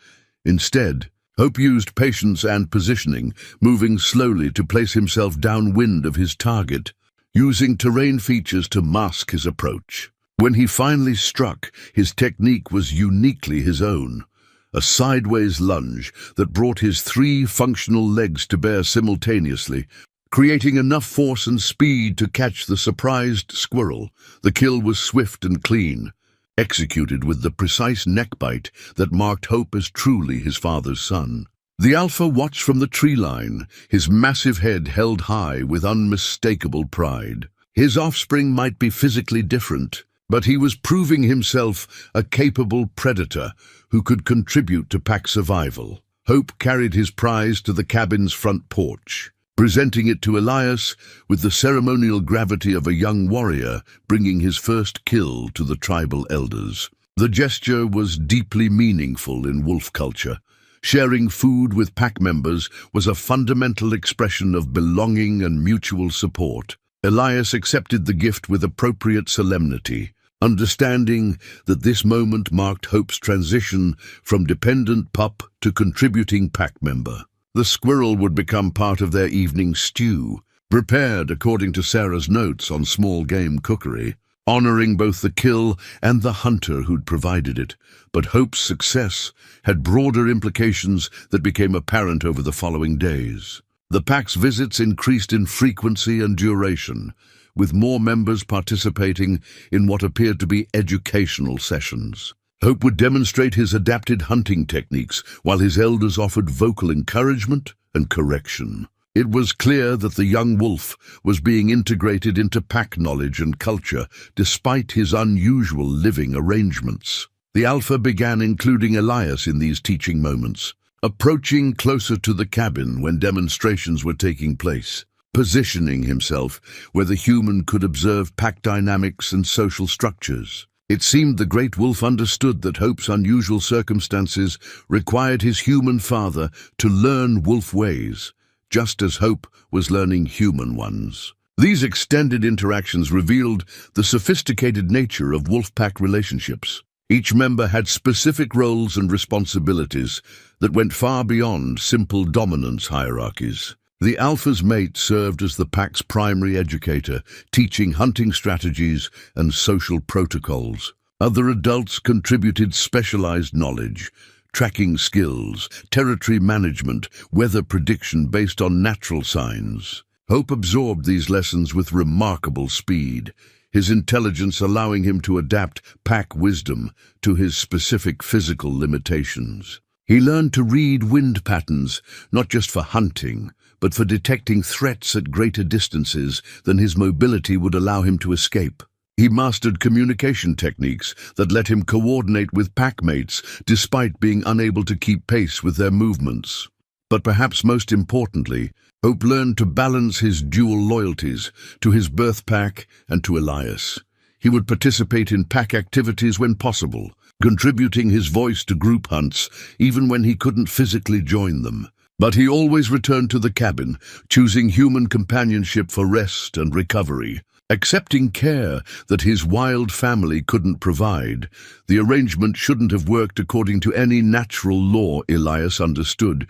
Instead, Hope used patience and positioning, moving slowly to place himself downwind of his target, using terrain features to mask his approach. When he finally struck, his technique was uniquely his own. A sideways lunge that brought his three functional legs to bear simultaneously, creating enough force and speed to catch the surprised squirrel. The kill was swift and clean, executed with the precise neckbite that marked Hope as truly his father's son. The alpha watched from the tree line, his massive head held high with unmistakable pride. His offspring might be physically different, but he was proving himself a capable predator who could contribute to pack survival. Hope carried his prize to the cabin's front porch, presenting it to Elias with the ceremonial gravity of a young warrior bringing his first kill to the tribal elders. The gesture was deeply meaningful in wolf culture. Sharing food with pack members was a fundamental expression of belonging and mutual support. Elias accepted the gift with appropriate solemnity, understanding that this moment marked Hope's transition from dependent pup to contributing pack member. The squirrel would become part of their evening stew, prepared according to Sarah's notes on small game cookery, honoring both the kill and the hunter who'd provided it. But Hope's success had broader implications that became apparent over the following days. The pack's visits increased in frequency and duration, with more members participating in what appeared to be educational sessions. Hope would demonstrate his adapted hunting techniques, while his elders offered vocal encouragement and correction. It was clear that the young wolf was being integrated into pack knowledge and culture, despite his unusual living arrangements. The alpha began including Elias in these teaching moments, approaching closer to the cabin when demonstrations were taking place, positioning himself where the human could observe pack dynamics and social structures. It seemed the great wolf understood that Hope's unusual circumstances required his human father to learn wolf ways, just as Hope was learning human ones. These extended interactions revealed the sophisticated nature of wolf pack relationships. Each member had specific roles and responsibilities that went far beyond simple dominance hierarchies. The alpha's mate served as the pack's primary educator, teaching hunting strategies and social protocols. Other adults contributed specialized knowledge, tracking skills, territory management, weather prediction based on natural signs. Hope absorbed these lessons with remarkable speed, his intelligence allowing him to adapt pack wisdom to his specific physical limitations. He learned to read wind patterns, not just for hunting, but for detecting threats at greater distances than his mobility would allow him to escape. He mastered communication techniques that let him coordinate with packmates despite being unable to keep pace with their movements. But perhaps most importantly, Hope learned to balance his dual loyalties to his birth pack and to Elias. He would participate in pack activities when possible, contributing his voice to group hunts even when he couldn't physically join them. But he always returned to the cabin, choosing human companionship for rest and recovery. Accepting care that his wild family couldn't provide, the arrangement shouldn't have worked according to any natural law Elias understood,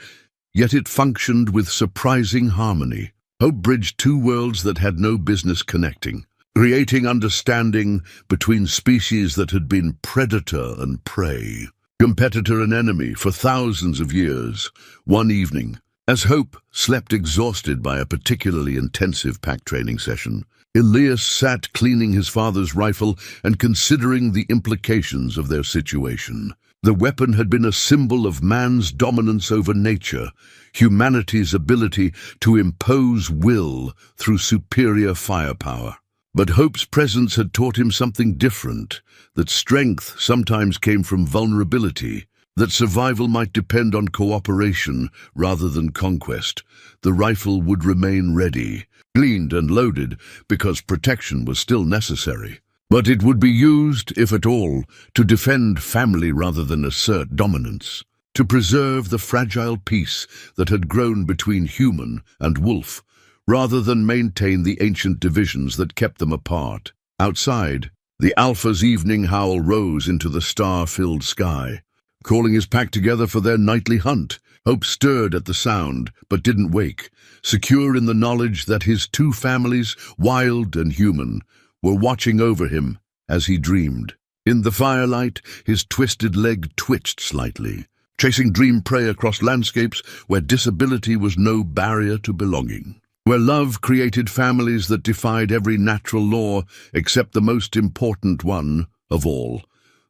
yet it functioned with surprising harmony. Hope bridged two worlds that had no business connecting, creating understanding between species that had been predator and prey, competitor and enemy for thousands of years. One evening, as Hope slept exhausted by a particularly intensive pack training session, Elias sat cleaning his father's rifle and considering the implications of their situation. The weapon had been a symbol of man's dominance over nature, humanity's ability to impose will through superior firepower. But Hope's presence had taught him something different, that strength sometimes came from vulnerability, that survival might depend on cooperation rather than conquest. The rifle would remain ready, cleaned and loaded, because protection was still necessary. But it would be used, if at all, to defend family rather than assert dominance, to preserve the fragile peace that had grown between human and wolf, rather than maintain the ancient divisions that kept them apart. Outside, the alpha's evening howl rose into the star-filled sky, calling his pack together for their nightly hunt. Hope stirred at the sound, but didn't wake, secure in the knowledge that his two families, wild and human, were watching over him as he dreamed. In the firelight, his twisted leg twitched slightly, chasing dream prey across landscapes where disability was no barrier to belonging, where love created families that defied every natural law except the most important one of all.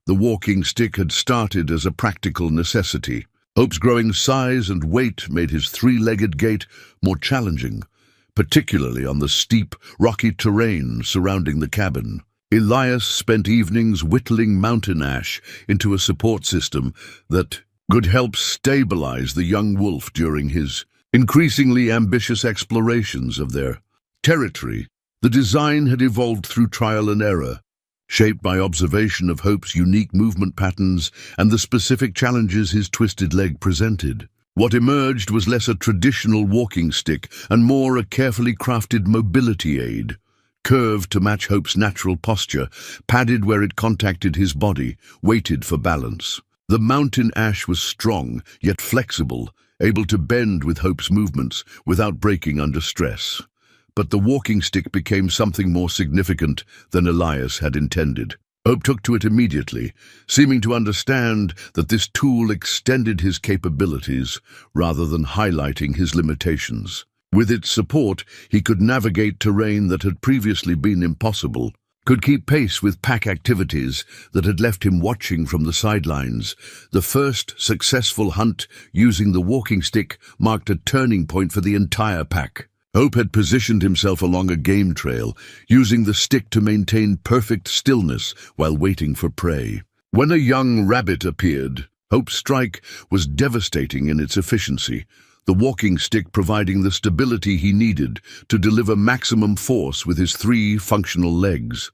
The walking stick had started as a practical necessity. Hope's growing size and weight made his three-legged gait more challenging, particularly on the steep, rocky terrain surrounding the cabin. Elias spent evenings whittling mountain ash into a support system that could help stabilize the young wolf during his increasingly ambitious explorations of their territory. The design had evolved through trial and error, shaped by observation of Hope's unique movement patterns and the specific challenges his twisted leg presented. What emerged was less a traditional walking stick and more a carefully crafted mobility aid, curved to match Hope's natural posture, padded where it contacted his body, weighted for balance. The mountain ash was strong, yet flexible, able to bend with Hope's movements without breaking under stress. But the walking stick became something more significant than Elias had intended. Hope took to it immediately, seeming to understand that this tool extended his capabilities rather than highlighting his limitations. With its support, he could navigate terrain that had previously been impossible, could keep pace with pack activities that had left him watching from the sidelines. The first successful hunt using the walking stick marked a turning point for the entire pack. Hope had positioned himself along a game trail, using the stick to maintain perfect stillness while waiting for prey. When a young rabbit appeared, Hope's strike was devastating in its efficiency, the walking stick providing the stability he needed to deliver maximum force with his three functional legs.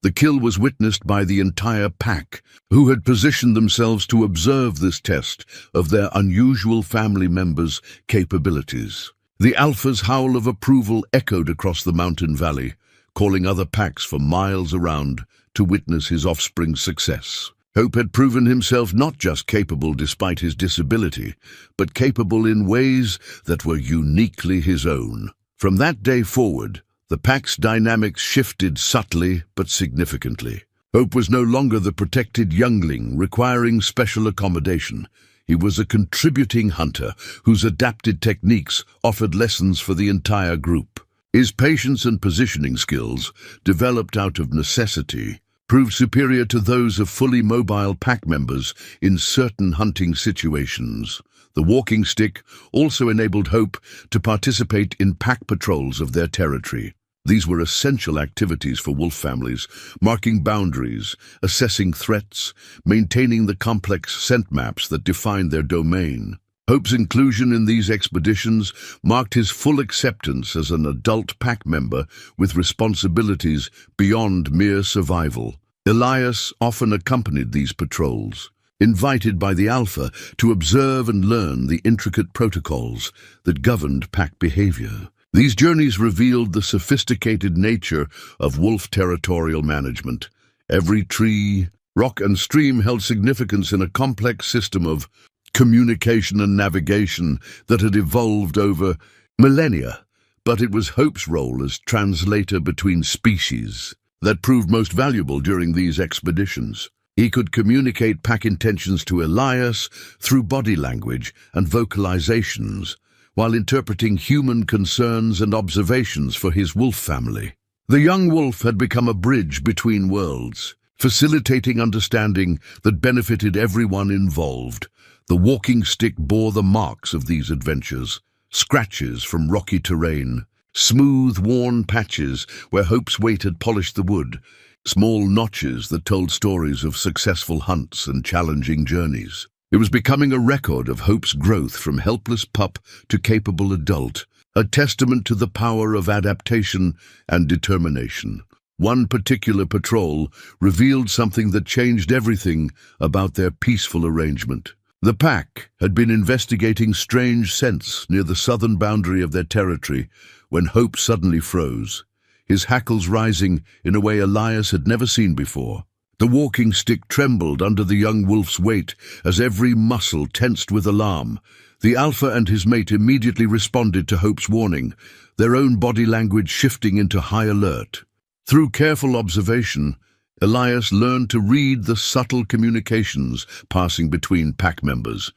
The kill was witnessed by the entire pack, who had positioned themselves to observe this test of their unusual family members' capabilities. The alpha's howl of approval echoed across the mountain valley, calling other packs for miles around to witness his offspring's success. Hope had proven himself not just capable despite his disability, but capable in ways that were uniquely his own. From that day forward, the pack's dynamics shifted subtly but significantly. Hope was no longer the protected youngling requiring special accommodation. He was a contributing hunter whose adapted techniques offered lessons for the entire group. His patience and positioning skills, developed out of necessity, proved superior to those of fully mobile pack members in certain hunting situations. The walking stick also enabled Hope to participate in pack patrols of their territory. These were essential activities for wolf families, marking boundaries, assessing threats, maintaining the complex scent maps that defined their domain. Hope's inclusion in these expeditions marked his full acceptance as an adult pack member with responsibilities beyond mere survival. Elias often accompanied these patrols, invited by the Alpha to observe and learn the intricate protocols that governed pack behavior. These journeys revealed the sophisticated nature of wolf territorial management. Every tree, rock, and stream held significance in a complex system of communication and navigation that had evolved over millennia. But it was Hope's role as translator between species that proved most valuable during these expeditions. He could communicate pack intentions to Elias through body language and vocalizations, while interpreting human concerns and observations for his wolf family. The young wolf had become a bridge between worlds, facilitating understanding that benefited everyone involved. The walking stick bore the marks of these adventures: scratches from rocky terrain, smooth, worn patches where Hope's weight had polished the wood, small notches that told stories of successful hunts and challenging journeys. It was becoming a record of Hope's growth from helpless pup to capable adult, a testament to the power of adaptation and determination. One particular patrol revealed something that changed everything about their peaceful arrangement. The pack had been investigating strange scents near the southern boundary of their territory when Hope suddenly froze, his hackles rising in a way Elias had never seen before. The walking stick trembled under the young wolf's weight as every muscle tensed with alarm. The alpha and his mate immediately responded to Hope's warning, their own body language shifting into high alert. Through careful observation, Elias learned to read the subtle communications passing between pack members.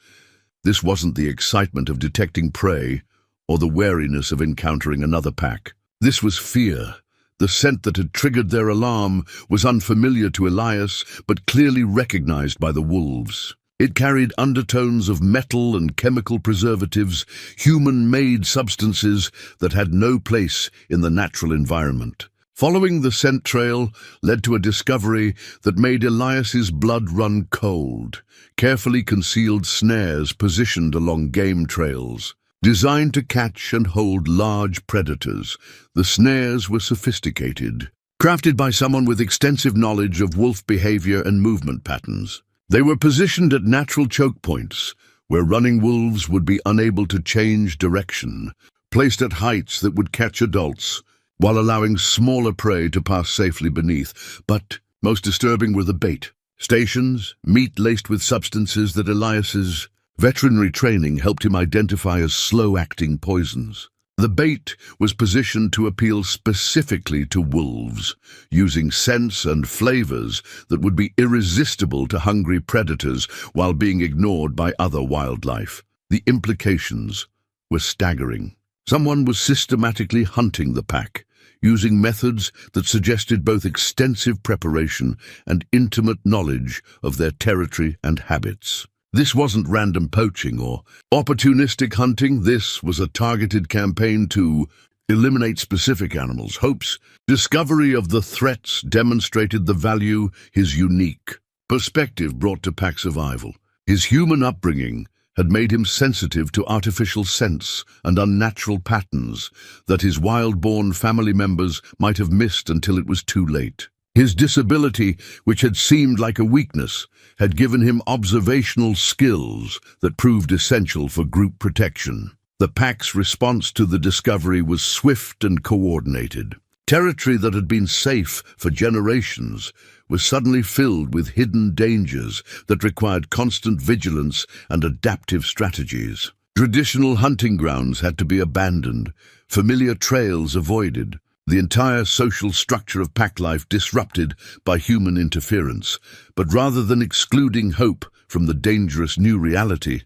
This wasn't the excitement of detecting prey or the wariness of encountering another pack. This was fear. The scent that had triggered their alarm was unfamiliar to Elias, but clearly recognized by the wolves. It carried undertones of metal and chemical preservatives, human-made substances that had no place in the natural environment. Following the scent trail led to a discovery that made Elias's blood run cold: carefully concealed snares positioned along game trails. Designed to catch and hold large predators, the snares were sophisticated, crafted by someone with extensive knowledge of wolf behavior and movement patterns. They were positioned at natural choke points, where running wolves would be unable to change direction, placed at heights that would catch adults, while allowing smaller prey to pass safely beneath. But most disturbing were the bait. Stations, meat laced with substances that Elias's veterinary training helped him identify as slow-acting poisons. The bait was positioned to appeal specifically to wolves, using scents and flavors that would be irresistible to hungry predators while being ignored by other wildlife. The implications were staggering. Someone was systematically hunting the pack, using methods that suggested both extensive preparation and intimate knowledge of their territory and habits. This wasn't random poaching or opportunistic hunting. This was a targeted campaign to eliminate specific animals. Hope's discovery of the threats demonstrated the value his unique perspective brought to pack survival. His human upbringing had made him sensitive to artificial scents and unnatural patterns that his wild-born family members might have missed until it was too late. His disability, which had seemed like a weakness, had given him observational skills that proved essential for group protection. The pack's response to the discovery was swift and coordinated. Territory that had been safe for generations was suddenly filled with hidden dangers that required constant vigilance and adaptive strategies. Traditional hunting grounds had to be abandoned, familiar trails avoided, the entire social structure of pack life disrupted by human interference. But rather than excluding Hope from the dangerous new reality,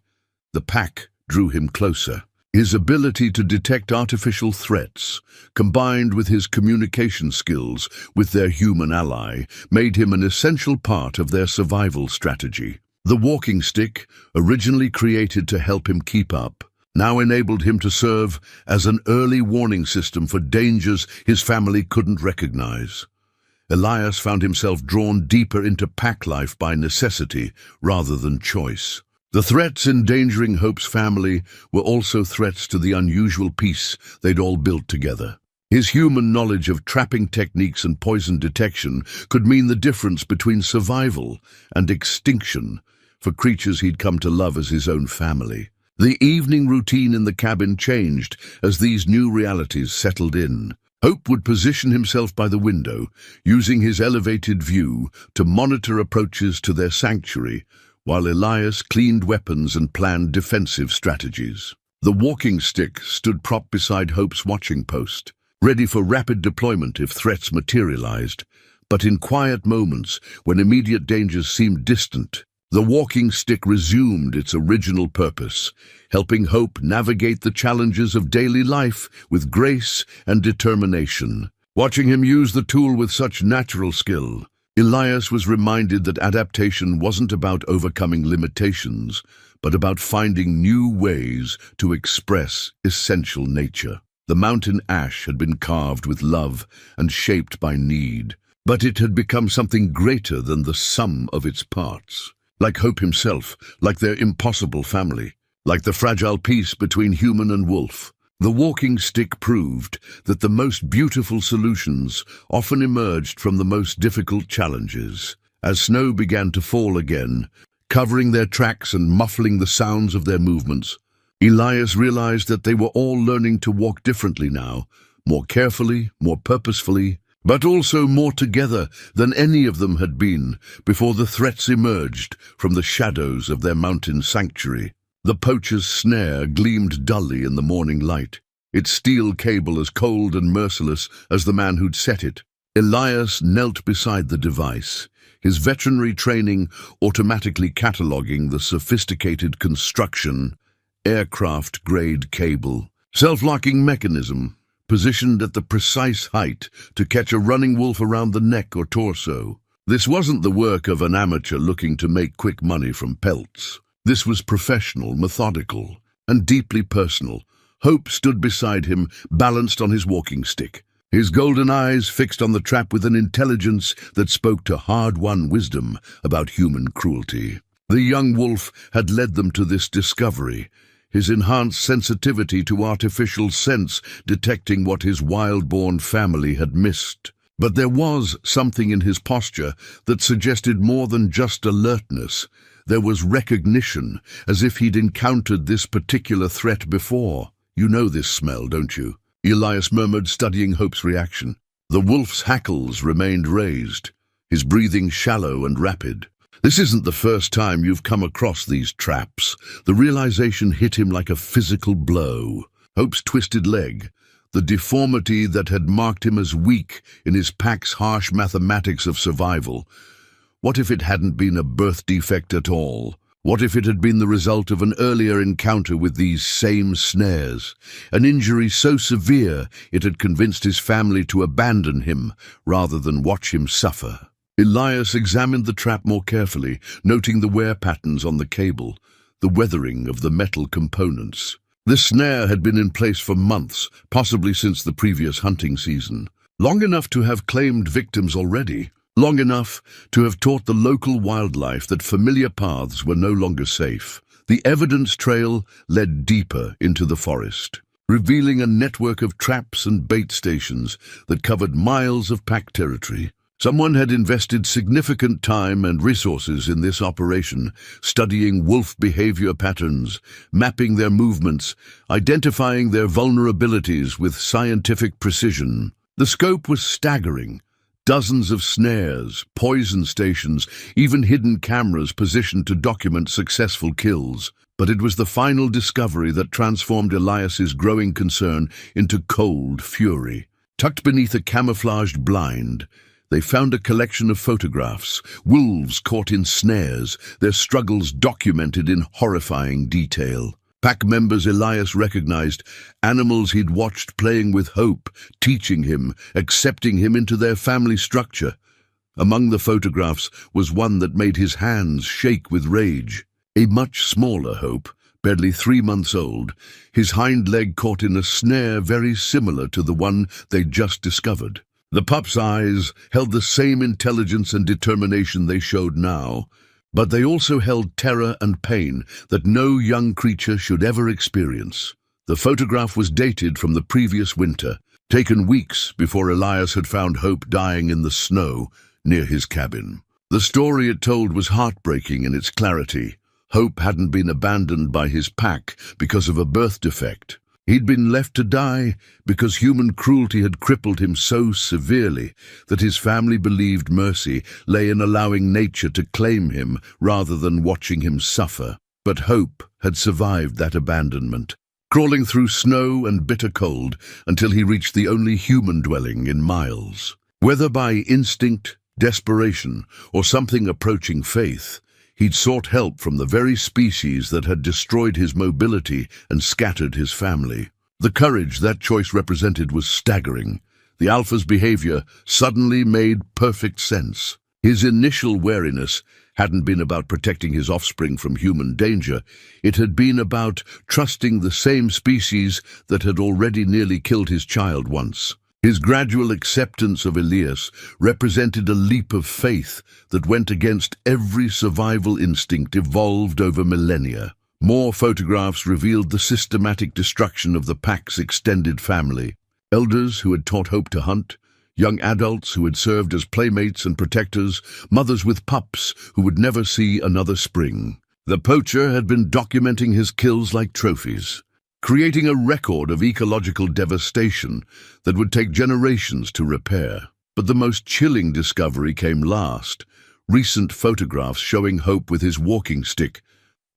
the pack drew him closer. His ability to detect artificial threats, combined with his communication skills with their human ally, made him an essential part of their survival strategy. The walking stick, originally created to help him keep up, now enabled him to serve as an early warning system for dangers his family couldn't recognize. Elias found himself drawn deeper into pack life by necessity rather than choice. The threats endangering Hope's family were also threats to the unusual peace they'd all built together. His human knowledge of trapping techniques and poison detection could mean the difference between survival and extinction for creatures he'd come to love as his own family. The evening routine in the cabin changed as these new realities settled in. Hope would position himself by the window, using his elevated view to monitor approaches to their sanctuary, while Elias cleaned weapons and planned defensive strategies. The walking stick stood propped beside Hope's watching post, ready for rapid deployment if threats materialized. But in quiet moments, when immediate dangers seemed distant, the walking stick resumed its original purpose, helping Hope navigate the challenges of daily life with grace and determination. Watching him use the tool with such natural skill, Elias was reminded that adaptation wasn't about overcoming limitations, but about finding new ways to express essential nature. The mountain ash had been carved with love and shaped by need, but it had become something greater than the sum of its parts. Like Hope himself, like their impossible family, like the fragile peace between human and wolf. The walking stick proved that the most beautiful solutions often emerged from the most difficult challenges. As snow began to fall again, covering their tracks and muffling the sounds of their movements, Elias realized that they were all learning to walk differently now, more carefully, more purposefully, but also more together than any of them had been before the threats emerged from the shadows of their mountain sanctuary. The poacher's snare gleamed dully in the morning light, its steel cable as cold and merciless as the man who'd set it. Elias knelt beside the device, his veterinary training automatically cataloging the sophisticated construction, aircraft-grade cable, self-locking mechanism, positioned at the precise height to catch a running wolf around the neck or torso. This wasn't the work of an amateur looking to make quick money from pelts. This was professional, methodical, and deeply personal. Hope stood beside him, balanced on his walking stick, his golden eyes fixed on the trap with an intelligence that spoke to hard-won wisdom about human cruelty. The young wolf had led them to this discovery, his enhanced sensitivity to artificial sense detecting what his wild-born family had missed. But there was something in his posture that suggested more than just alertness. There was recognition, as if he'd encountered this particular threat before. "You know this smell, don't you?" Elias murmured, studying Hope's reaction. The wolf's hackles remained raised, his breathing shallow and rapid. "This isn't the first time you've come across these traps." The realization hit him like a physical blow. Hope's twisted leg, the deformity that had marked him as weak in his pack's harsh mathematics of survival. What if it hadn't been a birth defect at all? What if it had been the result of an earlier encounter with these same snares? An injury so severe it had convinced his family to abandon him rather than watch him suffer. Elias examined the trap more carefully, noting the wear patterns on the cable, the weathering of the metal components. This snare had been in place for months, possibly since the previous hunting season. Long enough to have claimed victims already, long enough to have taught the local wildlife that familiar paths were no longer safe. The evidence trail led deeper into the forest, revealing a network of traps and bait stations that covered miles of pack territory. Someone had invested significant time and resources in this operation, studying wolf behavior patterns, mapping their movements, identifying their vulnerabilities with scientific precision. The scope was staggering. Dozens of snares, poison stations, even hidden cameras positioned to document successful kills. But it was the final discovery that transformed Elias's growing concern into cold fury. Tucked beneath a camouflaged blind, they found a collection of photographs, wolves caught in snares, their struggles documented in horrifying detail. Pack members Elias recognized, animals he'd watched playing with Hope, teaching him, accepting him into their family structure. Among the photographs was one that made his hands shake with rage. A much smaller Hope, barely 3 months old, his hind leg caught in a snare very similar to the one they'd just discovered. The pup's eyes held the same intelligence and determination they showed now, but they also held terror and pain that no young creature should ever experience. The photograph was dated from the previous winter, taken weeks before Elias had found Hope dying in the snow near his cabin. The story it told was heartbreaking in its clarity. Hope hadn't been abandoned by his pack because of a birth defect. He'd been left to die because human cruelty had crippled him so severely that his family believed mercy lay in allowing nature to claim him rather than watching him suffer. But Hope had survived that abandonment, crawling through snow and bitter cold until he reached the only human dwelling in miles. Whether by instinct, desperation, or something approaching faith, he'd sought help from the very species that had destroyed his mobility and scattered his family. The courage that choice represented was staggering. The alpha's behavior suddenly made perfect sense. His initial wariness hadn't been about protecting his offspring from human danger. It had been about trusting the same species that had already nearly killed his child once. His gradual acceptance of Elias represented a leap of faith that went against every survival instinct evolved over millennia. More photographs revealed the systematic destruction of the pack's extended family. Elders who had taught Hope to hunt, young adults who had served as playmates and protectors, mothers with pups who would never see another spring. The poacher had been documenting his kills like trophies, creating a record of ecological devastation that would take generations to repair. But the most chilling discovery came last. Recent photographs showing Hope with his walking stick,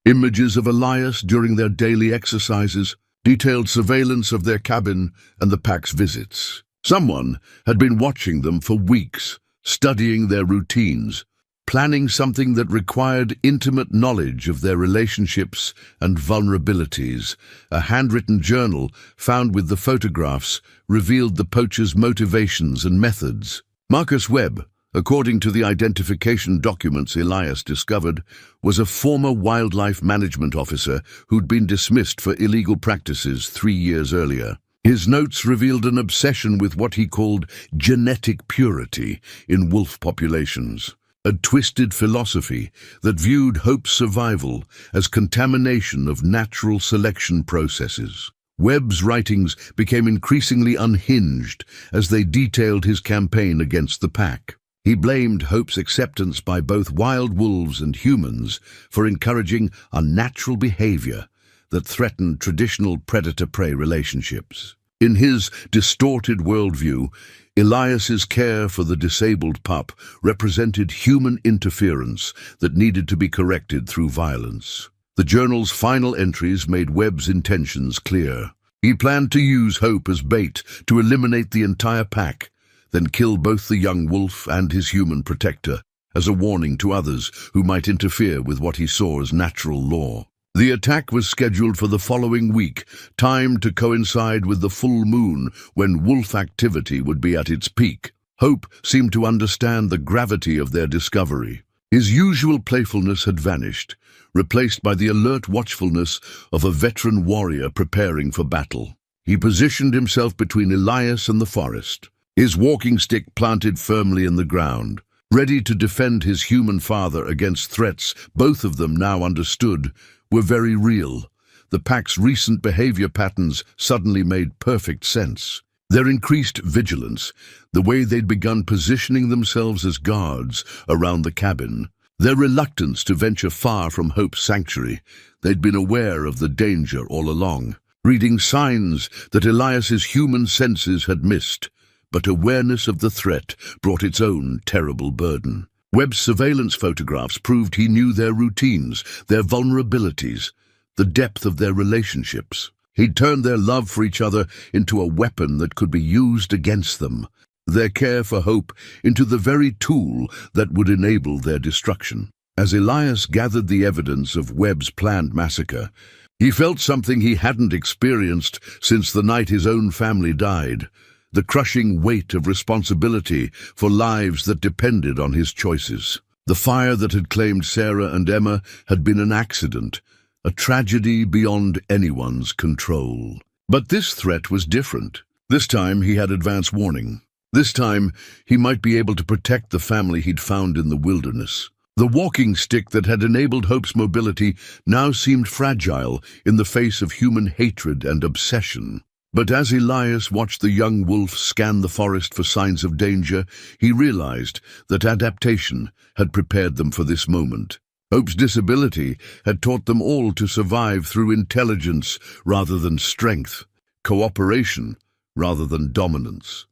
images of Elias during their daily exercises, detailed surveillance of their cabin and the pack's visits. Someone had been watching them for weeks, studying their routines, planning something that required intimate knowledge of their relationships and vulnerabilities. A handwritten journal found with the photographs revealed the poacher's motivations and methods. Marcus Webb, according to the identification documents Elias discovered, was a former wildlife management officer who'd been dismissed for illegal practices 3 years earlier. His notes revealed an obsession with what he called genetic purity in wolf populations, a twisted philosophy that viewed Hope's survival as contamination of natural selection processes. Webb's writings became increasingly unhinged as they detailed his campaign against the pack. He blamed Hope's acceptance by both wild wolves and humans for encouraging unnatural behavior that threatened traditional predator-prey relationships. In his distorted worldview, Elias's care for the disabled pup represented human interference that needed to be corrected through violence. The journal's final entries made Webb's intentions clear. He planned to use Hope as bait to eliminate the entire pack, then kill both the young wolf and his human protector, as a warning to others who might interfere with what he saw as natural law. The attack was scheduled for the following week, timed to coincide with the full moon when wolf activity would be at its peak. Hope seemed to understand the gravity of their discovery. His usual playfulness had vanished, replaced by the alert watchfulness of a veteran warrior preparing for battle. He positioned himself between Elias and the forest, his walking stick planted firmly in the ground, ready to defend his human father against threats both of them now understood were very real. The pack's recent behavior patterns suddenly made perfect sense. Their increased vigilance, the way they'd begun positioning themselves as guards around the cabin, their reluctance to venture far from Hope's sanctuary. They'd been aware of the danger all along, reading signs that Elias's human senses had missed. But awareness of the threat brought its own terrible burden. Webb's surveillance photographs proved he knew their routines, their vulnerabilities, the depth of their relationships. He'd turned their love for each other into a weapon that could be used against them, their care for Hope into the very tool that would enable their destruction. As Elias gathered the evidence of Webb's planned massacre, he felt something he hadn't experienced since the night his own family died. The crushing weight of responsibility for lives that depended on his choices. The fire that had claimed Sarah and Emma had been an accident, a tragedy beyond anyone's control. But this threat was different. This time he had advance warning. This time he might be able to protect the family he'd found in the wilderness. The walking stick that had enabled Hope's mobility now seemed fragile in the face of human hatred and obsession. But as Elias watched the young wolf scan the forest for signs of danger, he realized that adaptation had prepared them for this moment. Hope's disability had taught them all to survive through intelligence rather than strength, cooperation rather than dominance.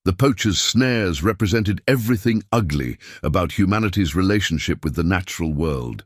The poacher's snares represented everything ugly about humanity's relationship with the natural world.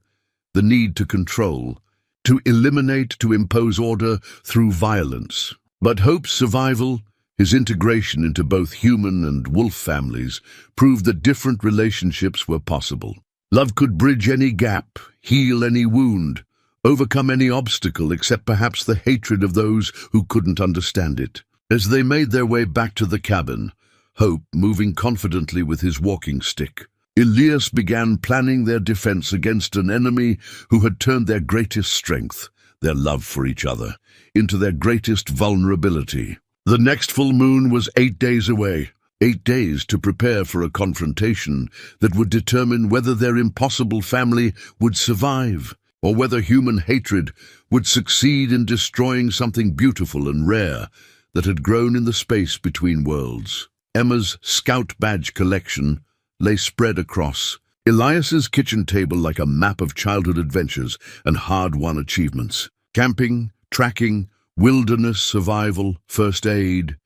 The need to control, to eliminate, to impose order through violence. But Hope's survival, his integration into both human and wolf families, proved that different relationships were possible. Love could bridge any gap, heal any wound, overcome any obstacle except perhaps the hatred of those who couldn't understand it. As they made their way back to the cabin, Hope moving confidently with his walking stick, Elias began planning their defense against an enemy who had turned their greatest strength, their love for each other, into their greatest vulnerability. The next full moon was 8 days away. 8 days to prepare for a confrontation that would determine whether their impossible family would survive, or whether human hatred would succeed in destroying something beautiful and rare that had grown in the space between worlds. Emma's Scout badge collection lay spread across Elias's kitchen table like a map of childhood adventures and hard-won achievements. Camping, tracking, wilderness survival, first aid.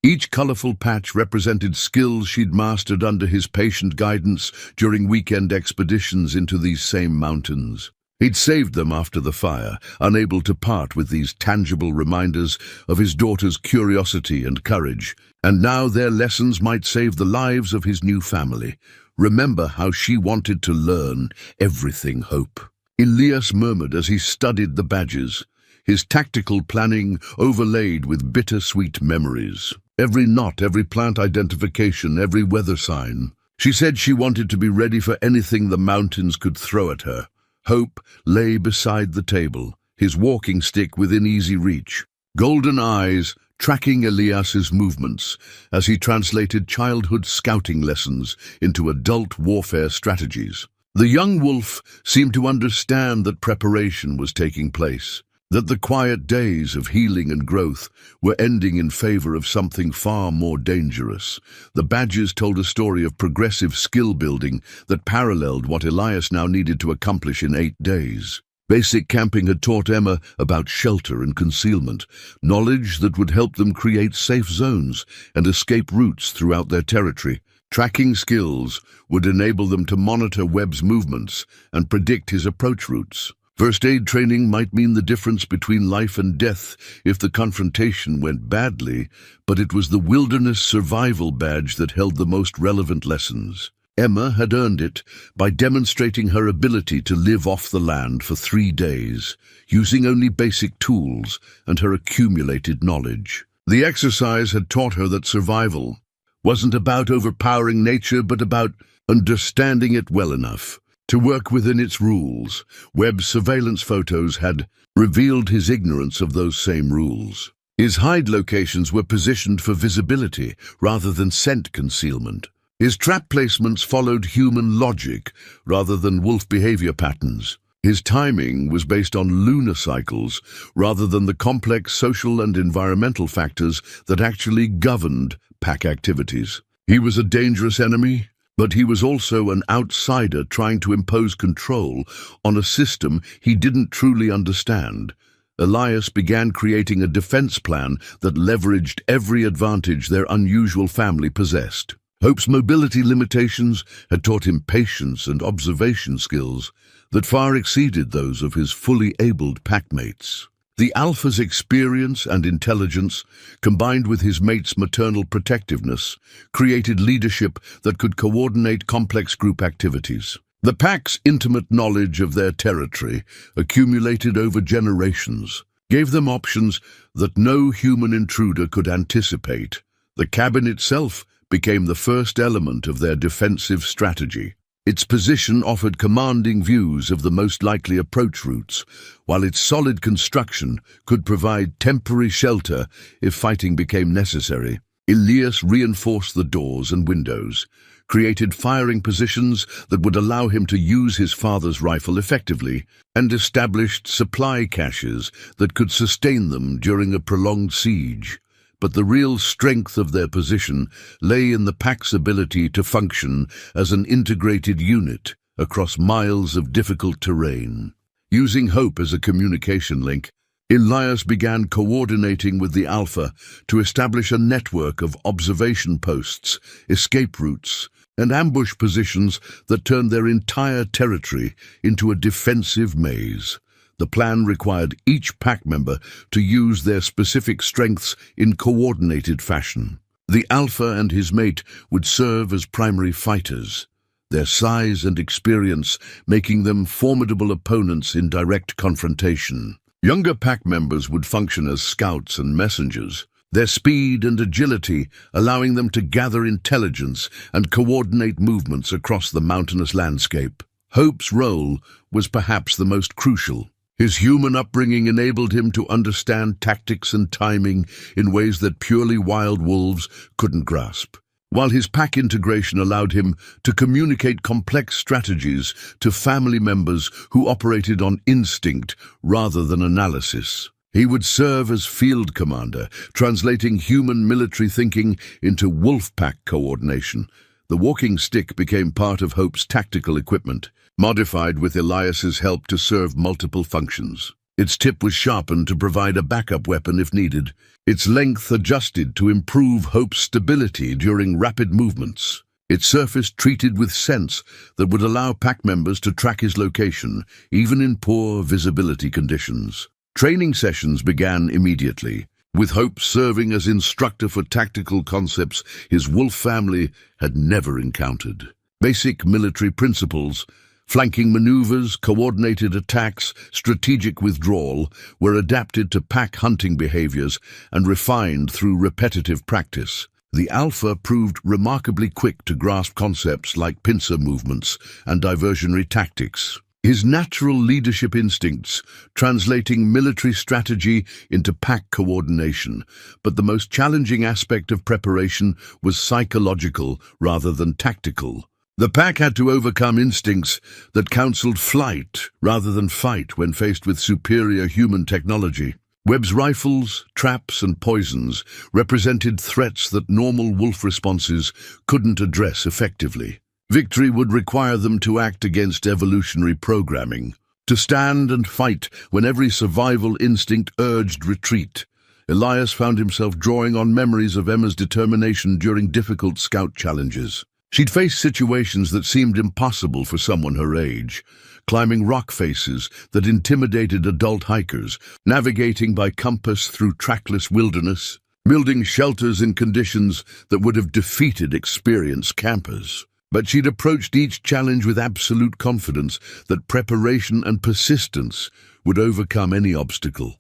Each colorful patch represented skills she'd mastered under his patient guidance during weekend expeditions into these same mountains. He'd saved them after the fire, unable to part with these tangible reminders of his daughter's curiosity and courage, and now their lessons might save the lives of his new family. Remember how she wanted to learn everything, Hope. Elias murmured as he studied the badges, his tactical planning overlaid with bittersweet memories. Every knot, every plant identification, every weather sign. She said she wanted to be ready for anything the mountains could throw at her. Hope lay beside the table, his walking stick within easy reach, golden eyes tracking Elias's movements as he translated childhood scouting lessons into adult warfare strategies. The young wolf seemed to understand that preparation was taking place, that the quiet days of healing and growth were ending in favor of something far more dangerous. The badges told a story of progressive skill building that paralleled what Elias now needed to accomplish in 8 days. Basic camping had taught Emma about shelter and concealment, knowledge that would help them create safe zones and escape routes throughout their territory. Tracking skills would enable them to monitor Webb's movements and predict his approach routes. First aid training might mean the difference between life and death if the confrontation went badly, but it was the wilderness survival badge that held the most relevant lessons. Emma had earned it by demonstrating her ability to live off the land for 3 days, using only basic tools and her accumulated knowledge. The exercise had taught her that survival wasn't about overpowering nature, but about understanding it well enough to work within its rules. Webb's surveillance photos had revealed his ignorance of those same rules. His hide locations were positioned for visibility rather than scent concealment. His trap placements followed human logic rather than wolf behavior patterns. His timing was based on lunar cycles rather than the complex social and environmental factors that actually governed pack activities. He was a dangerous enemy, but he was also an outsider trying to impose control on a system he didn't truly understand. Elias began creating a defense plan that leveraged every advantage their unusual family possessed. Hope's mobility limitations had taught him patience and observation skills that far exceeded those of his fully abled packmates. The alpha's experience and intelligence, combined with his mate's maternal protectiveness, created leadership that could coordinate complex group activities. The pack's intimate knowledge of their territory, accumulated over generations, gave them options that no human intruder could anticipate. The cabin itself became the first element of their defensive strategy. Its position offered commanding views of the most likely approach routes, while its solid construction could provide temporary shelter if fighting became necessary. Elias reinforced the doors and windows, created firing positions that would allow him to use his father's rifle effectively, and established supply caches that could sustain them during a prolonged siege. But the real strength of their position lay in the pack's ability to function as an integrated unit, across miles of difficult terrain. Using hope as a communication link, Elias began coordinating with the Alpha to establish a network of observation posts, escape routes, and ambush positions that turned their entire territory into a defensive maze. The plan required each pack member to use their specific strengths in coordinated fashion. The Alpha and his mate would serve as primary fighters, their size and experience making them formidable opponents in direct confrontation. Younger pack members would function as scouts and messengers, their speed and agility allowing them to gather intelligence and coordinate movements across the mountainous landscape. Hope's role was perhaps the most crucial. His human upbringing enabled him to understand tactics and timing in ways that purely wild wolves couldn't grasp, while his pack integration allowed him to communicate complex strategies to family members who operated on instinct rather than analysis. He would serve as field commander, translating human military thinking into wolf pack coordination. The walking stick became part of Hope's tactical equipment, modified with Elias's help to serve multiple functions. Its tip was sharpened to provide a backup weapon if needed, its length adjusted to improve Hope's stability during rapid movements, its surface treated with scents that would allow pack members to track his location, even in poor visibility conditions. Training sessions began immediately, with Hope serving as instructor for tactical concepts his wolf family had never encountered. Basic military principles, flanking maneuvers, coordinated attacks, strategic withdrawal, were adapted to pack hunting behaviors and refined through repetitive practice. The Alpha proved remarkably quick to grasp concepts like pincer movements and diversionary tactics. His natural leadership instincts, translating military strategy into pack coordination, but the most challenging aspect of preparation was psychological rather than tactical. The pack had to overcome instincts that counseled flight rather than fight when faced with superior human technology. Webb's rifles, traps, and poisons represented threats that normal wolf responses couldn't address effectively. Victory would require them to act against evolutionary programming, to stand and fight when every survival instinct urged retreat. Elias found himself drawing on memories of Emma's determination during difficult scout challenges. She'd faced situations that seemed impossible for someone her age, climbing rock faces that intimidated adult hikers, navigating by compass through trackless wilderness, building shelters in conditions that would have defeated experienced campers. But she'd approached each challenge with absolute confidence that preparation and persistence would overcome any obstacle.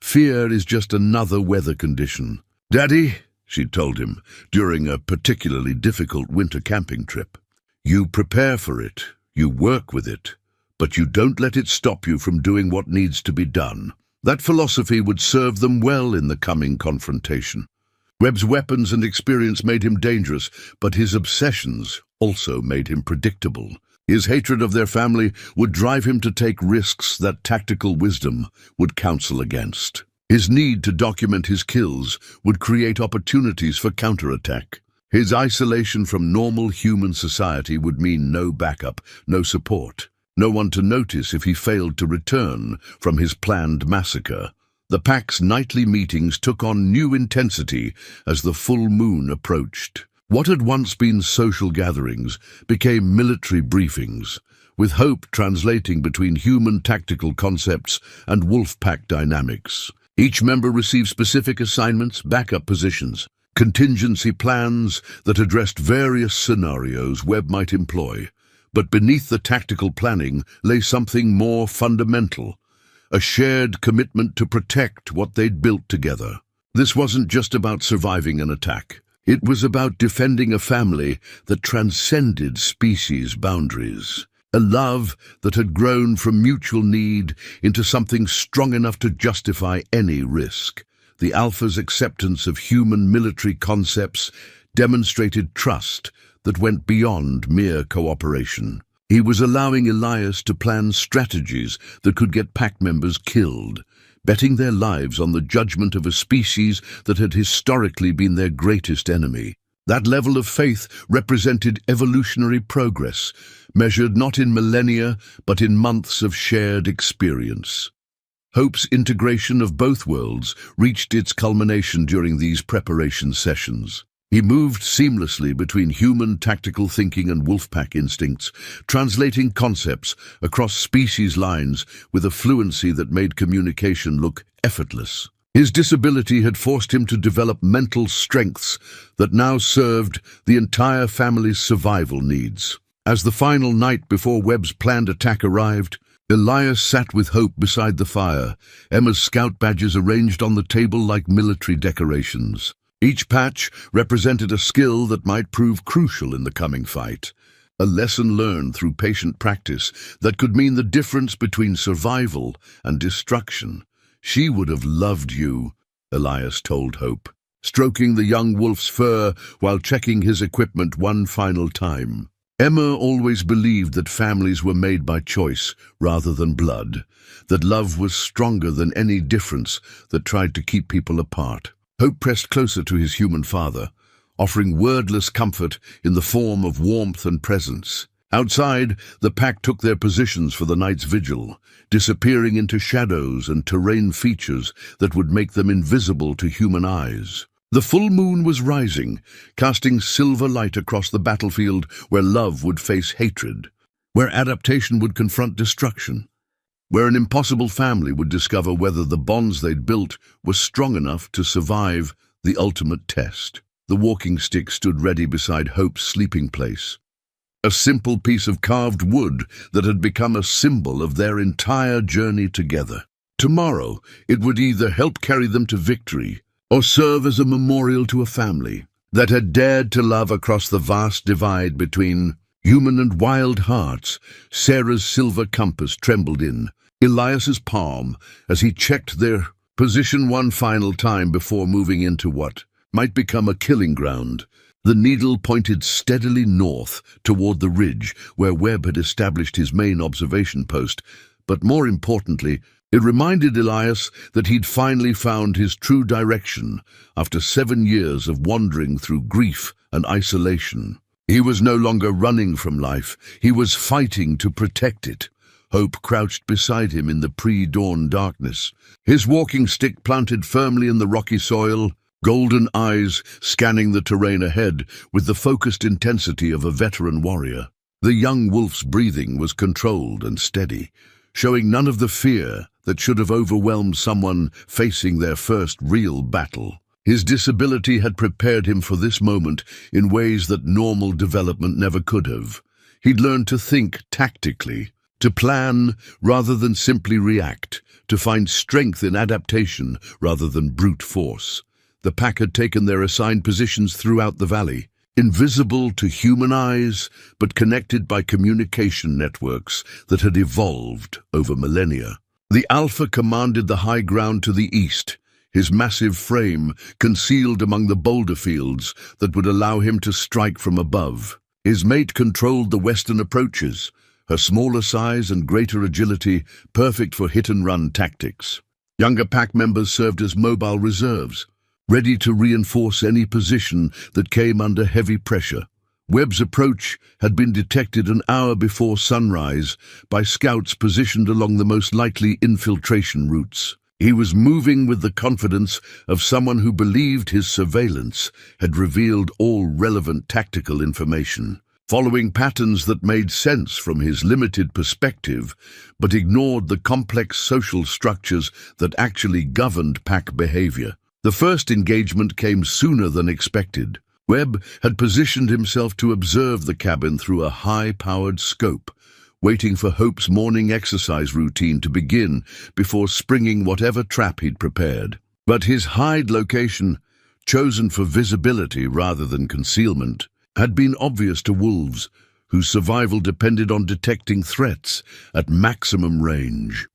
Fear is just another weather condition. "Daddy," she told him during a particularly difficult winter camping trip, "you prepare for it, you work with it, but you don't let it stop you from doing what needs to be done." That philosophy would serve them well in the coming confrontation. Webb's weapons and experience made him dangerous, but his obsessions also made him predictable. His hatred of their family would drive him to take risks that tactical wisdom would counsel against. His need to document his kills would create opportunities for counterattack. His isolation from normal human society would mean no backup, no support, no one to notice if he failed to return from his planned massacre. The pack's nightly meetings took on new intensity as the full moon approached. What had once been social gatherings became military briefings, with Hope translating between human tactical concepts and wolf pack dynamics. Each member received specific assignments, backup positions, contingency plans that addressed various scenarios Webb might employ. But beneath the tactical planning lay something more fundamental, a shared commitment to protect what they'd built together. This wasn't just about surviving an attack. It was about defending a family that transcended species boundaries, a love that had grown from mutual need into something strong enough to justify any risk. The Alpha's acceptance of human military concepts demonstrated trust that went beyond mere cooperation. He was allowing Elias to plan strategies that could get pack members killed, betting their lives on the judgment of a species that had historically been their greatest enemy. That level of faith represented evolutionary progress, measured not in millennia, but in months of shared experience. Hope's integration of both worlds reached its culmination during these preparation sessions. He moved seamlessly between human tactical thinking and wolfpack instincts, translating concepts across species lines with a fluency that made communication look effortless. His disability had forced him to develop mental strengths that now served the entire family's survival needs. As the final night before Webb's planned attack arrived, Elias sat with Hope beside the fire, Emma's scout badges arranged on the table like military decorations. Each patch represented a skill that might prove crucial in the coming fight, a lesson learned through patient practice that could mean the difference between survival and destruction. "She would have loved you," Elias told Hope, stroking the young wolf's fur while checking his equipment one final time. Emma always believed that families were made by choice rather than blood, that love was stronger than any difference that tried to keep people apart. Hope pressed closer to his human father, offering wordless comfort in the form of warmth and presence. Outside, the pack took their positions for the night's vigil, disappearing into shadows and terrain features that would make them invisible to human eyes. The full moon was rising, casting silver light across the battlefield where love would face hatred, where adaptation would confront destruction, where an impossible family would discover whether the bonds they'd built were strong enough to survive the ultimate test. The walking stick stood ready beside Hope's sleeping place, a simple piece of carved wood that had become a symbol of their entire journey together. Tomorrow, it would either help carry them to victory or serve as a memorial to a family that had dared to love across the vast divide between human and wild hearts. Sarah's silver compass trembled in Elias's palm as he checked their position one final time before moving into what might become a killing ground. The needle pointed steadily north toward the ridge where Webb had established his main observation post, but more importantly, it reminded Elias that he'd finally found his true direction after 7 years of wandering through grief and isolation. He was no longer running from life, he was fighting to protect it. Hope crouched beside him in the pre-dawn darkness, his walking stick planted firmly in the rocky soil, golden eyes scanning the terrain ahead with the focused intensity of a veteran warrior. The young wolf's breathing was controlled and steady, showing none of the fear that should have overwhelmed someone facing their first real battle. His disability had prepared him for this moment in ways that normal development never could have. He'd learned to think tactically, to plan rather than simply react, to find strength in adaptation rather than brute force. The pack had taken their assigned positions throughout the valley, invisible to human eyes, but connected by communication networks that had evolved over millennia. The Alpha commanded the high ground to the east, his massive frame concealed among the boulder fields that would allow him to strike from above. His mate controlled the western approaches, her smaller size and greater agility perfect for hit-and-run tactics. Younger pack members served as mobile reserves, ready to reinforce any position that came under heavy pressure. Webb's approach had been detected an hour before sunrise by scouts positioned along the most likely infiltration routes. He was moving with the confidence of someone who believed his surveillance had revealed all relevant tactical information, following patterns that made sense from his limited perspective, but ignored the complex social structures that actually governed pack behavior. The first engagement came sooner than expected. Webb had positioned himself to observe the cabin through a high-powered scope, waiting for Hope's morning exercise routine to begin before springing whatever trap he'd prepared. But his hide location, chosen for visibility rather than concealment, had been obvious to wolves, whose survival depended on detecting threats at maximum range.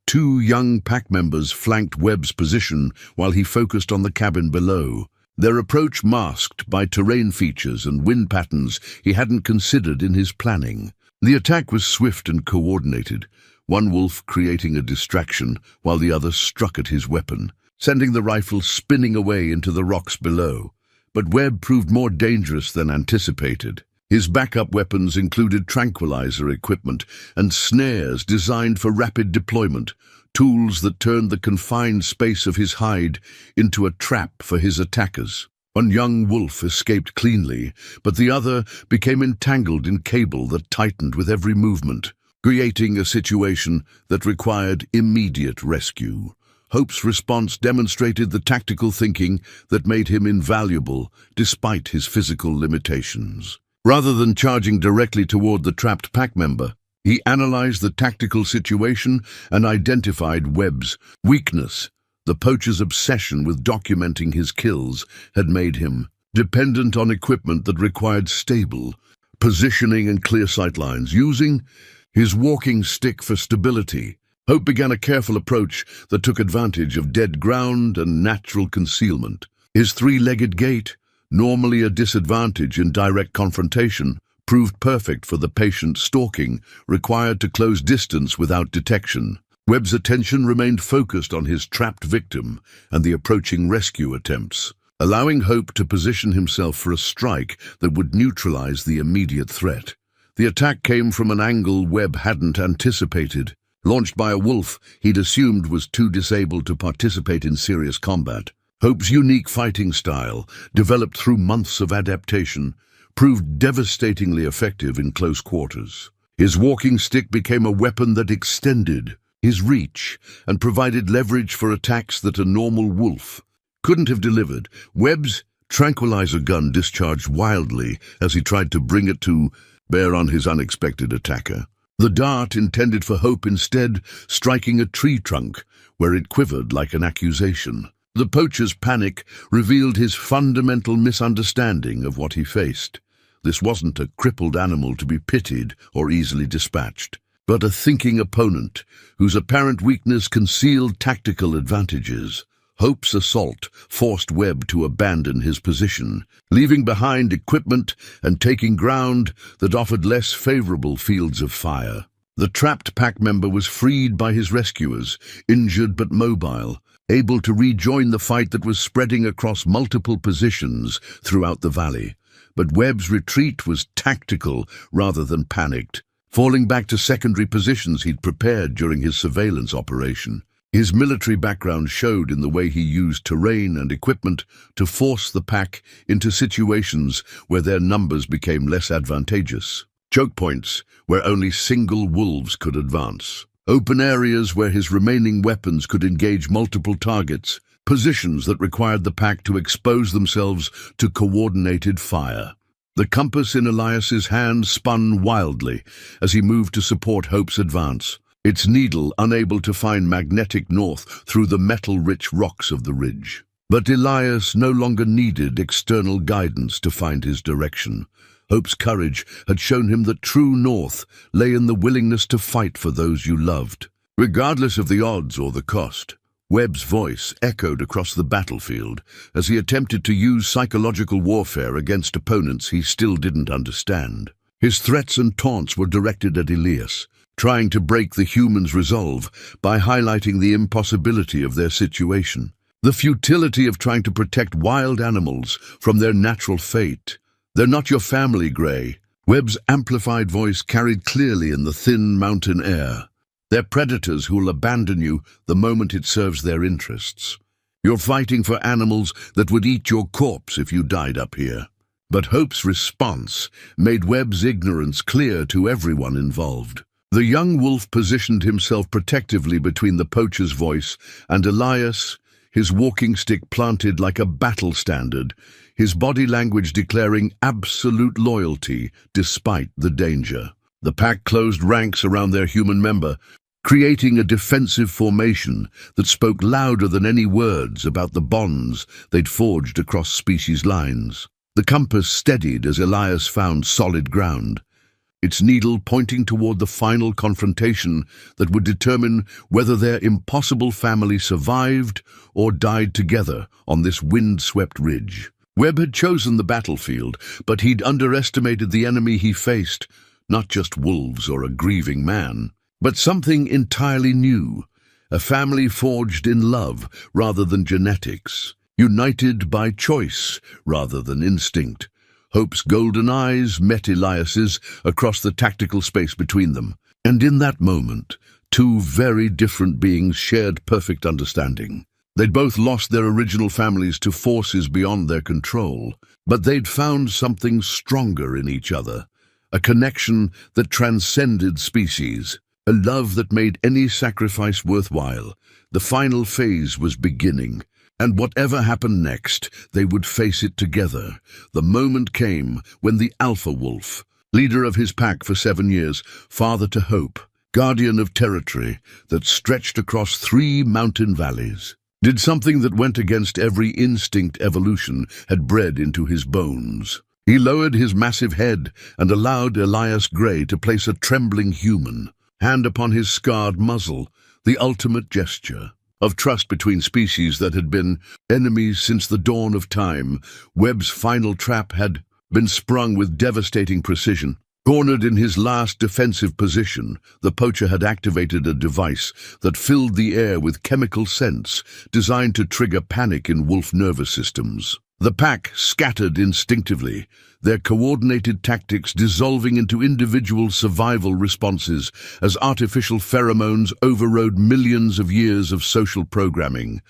2 young pack members flanked Webb's position while he focused on the cabin below, their approach masked by terrain features and wind patterns he hadn't considered in his planning. The attack was swift and coordinated, one wolf creating a distraction while the other struck at his weapon, sending the rifle spinning away into the rocks below. But Webb proved more dangerous than anticipated. His backup weapons included tranquilizer equipment and snares designed for rapid deployment, tools that turned the confined space of his hide into a trap for his attackers. One young wolf escaped cleanly, but the other became entangled in cable that tightened with every movement, creating a situation that required immediate rescue. Hope's response demonstrated the tactical thinking that made him invaluable despite his physical limitations. Rather than charging directly toward the trapped pack member, he analyzed the tactical situation and identified Webb's weakness. The poacher's obsession with documenting his kills had made him dependent on equipment that required stable positioning and clear sightlines. Using his walking stick for stability, Hope began a careful approach that took advantage of dead ground and natural concealment. His three-legged gait, normally a disadvantage in direct confrontation, proved perfect for the patient stalking required to close distance without detection. Webb's attention remained focused on his trapped victim and the approaching rescue attempts, allowing Hope to position himself for a strike that would neutralize the immediate threat. The attack came from an angle Webb hadn't anticipated. Launched by a wolf he'd assumed was too disabled to participate in serious combat. Hope's unique fighting style, developed through months of adaptation, proved devastatingly effective in close quarters. His walking stick became a weapon that extended his reach and provided leverage for attacks that a normal wolf couldn't have delivered. Webb's tranquilizer gun discharged wildly as he tried to bring it to bear on his unexpected attacker. The dart intended for Hope instead striking a tree trunk, where it quivered like an accusation. The poacher's panic revealed his fundamental misunderstanding of what he faced. This wasn't a crippled animal to be pitied or easily dispatched, but a thinking opponent whose apparent weakness concealed tactical advantages. Hope's assault forced Webb to abandon his position, leaving behind equipment and taking ground that offered less favorable fields of fire. The trapped pack member was freed by his rescuers, injured but mobile, able to rejoin the fight that was spreading across multiple positions throughout the valley. But Webb's retreat was tactical rather than panicked, falling back to secondary positions he'd prepared during his surveillance operation. His military background showed in the way he used terrain and equipment to force the pack into situations where their numbers became less advantageous. Choke points where only single wolves could advance. Open areas where his remaining weapons could engage multiple targets. Positions that required the pack to expose themselves to coordinated fire. The compass in Elias's hand spun wildly as he moved to support Hope's advance, its needle unable to find magnetic north through the metal-rich rocks of the ridge. But Elias no longer needed external guidance to find his direction. Hope's courage had shown him that true north lay in the willingness to fight for those you loved, regardless of the odds or the cost. Webb's voice echoed across the battlefield as he attempted to use psychological warfare against opponents he still didn't understand. His threats and taunts were directed at Elias, trying to break the human's resolve by highlighting the impossibility of their situation, the futility of trying to protect wild animals from their natural fate. "They're not your family, Gray." Webb's amplified voice carried clearly in the thin mountain air. "They're predators who will abandon you the moment it serves their interests. You're fighting for animals that would eat your corpse if you died up here." But Hope's response made Webb's ignorance clear to everyone involved. The young wolf positioned himself protectively between the poacher's voice and Elias, his walking stick planted like a battle standard, his body language declaring absolute loyalty despite the danger. The pack closed ranks around their human member, creating a defensive formation that spoke louder than any words about the bonds they'd forged across species lines. The compass steadied as Elias found solid ground, its needle pointing toward the final confrontation that would determine whether their impossible family survived or died together on this wind-swept ridge. Webb had chosen the battlefield, but he'd underestimated the enemy he faced, not just wolves or a grieving man, but something entirely new, a family forged in love rather than genetics. united by choice rather than instinct. Hope's golden eyes met Elias's across the tactical space between them, and in that moment, two very different beings shared perfect understanding. They'd both lost their original families to forces beyond their control, but they'd found something stronger in each other, a connection that transcended species, a love that made any sacrifice worthwhile. The final phase was beginning, and whatever happened next, they would face it together. The moment came when the alpha wolf, leader of his pack for 7 years, father to Hope, guardian of territory that stretched across 3 mountain valleys, did something that went against every instinct evolution had bred into his bones. He lowered his massive head and allowed Elias Gray to place a trembling human hand upon his scarred muzzle, the ultimate gesture of trust between species that had been enemies since the dawn of time. Webb's final trap had been sprung with devastating precision. Cornered in his last defensive position, the poacher had activated a device that filled the air with chemical scents designed to trigger panic in wolf nervous systems. The pack scattered instinctively, their coordinated tactics dissolving into individual survival responses as artificial pheromones overrode millions of years of social programming.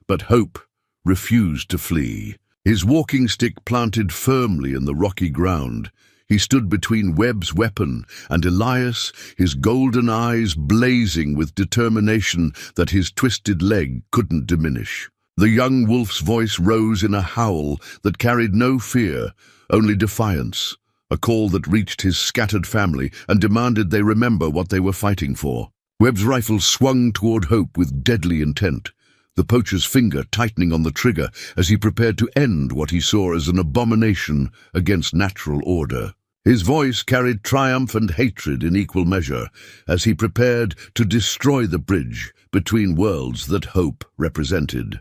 But Hope refused to flee. His walking stick planted firmly in the rocky ground, he stood between Webb's weapon and Elias, his golden eyes blazing with determination that his twisted leg couldn't diminish. The young wolf's voice rose in a howl that carried no fear, only defiance, a call that reached his scattered family and demanded they remember what they were fighting for. Webb's rifle swung toward Hope with deadly intent, the poacher's finger tightening on the trigger as he prepared to end what he saw as an abomination against natural order. His voice carried triumph and hatred in equal measure as he prepared to destroy the bridge between worlds that Hope represented.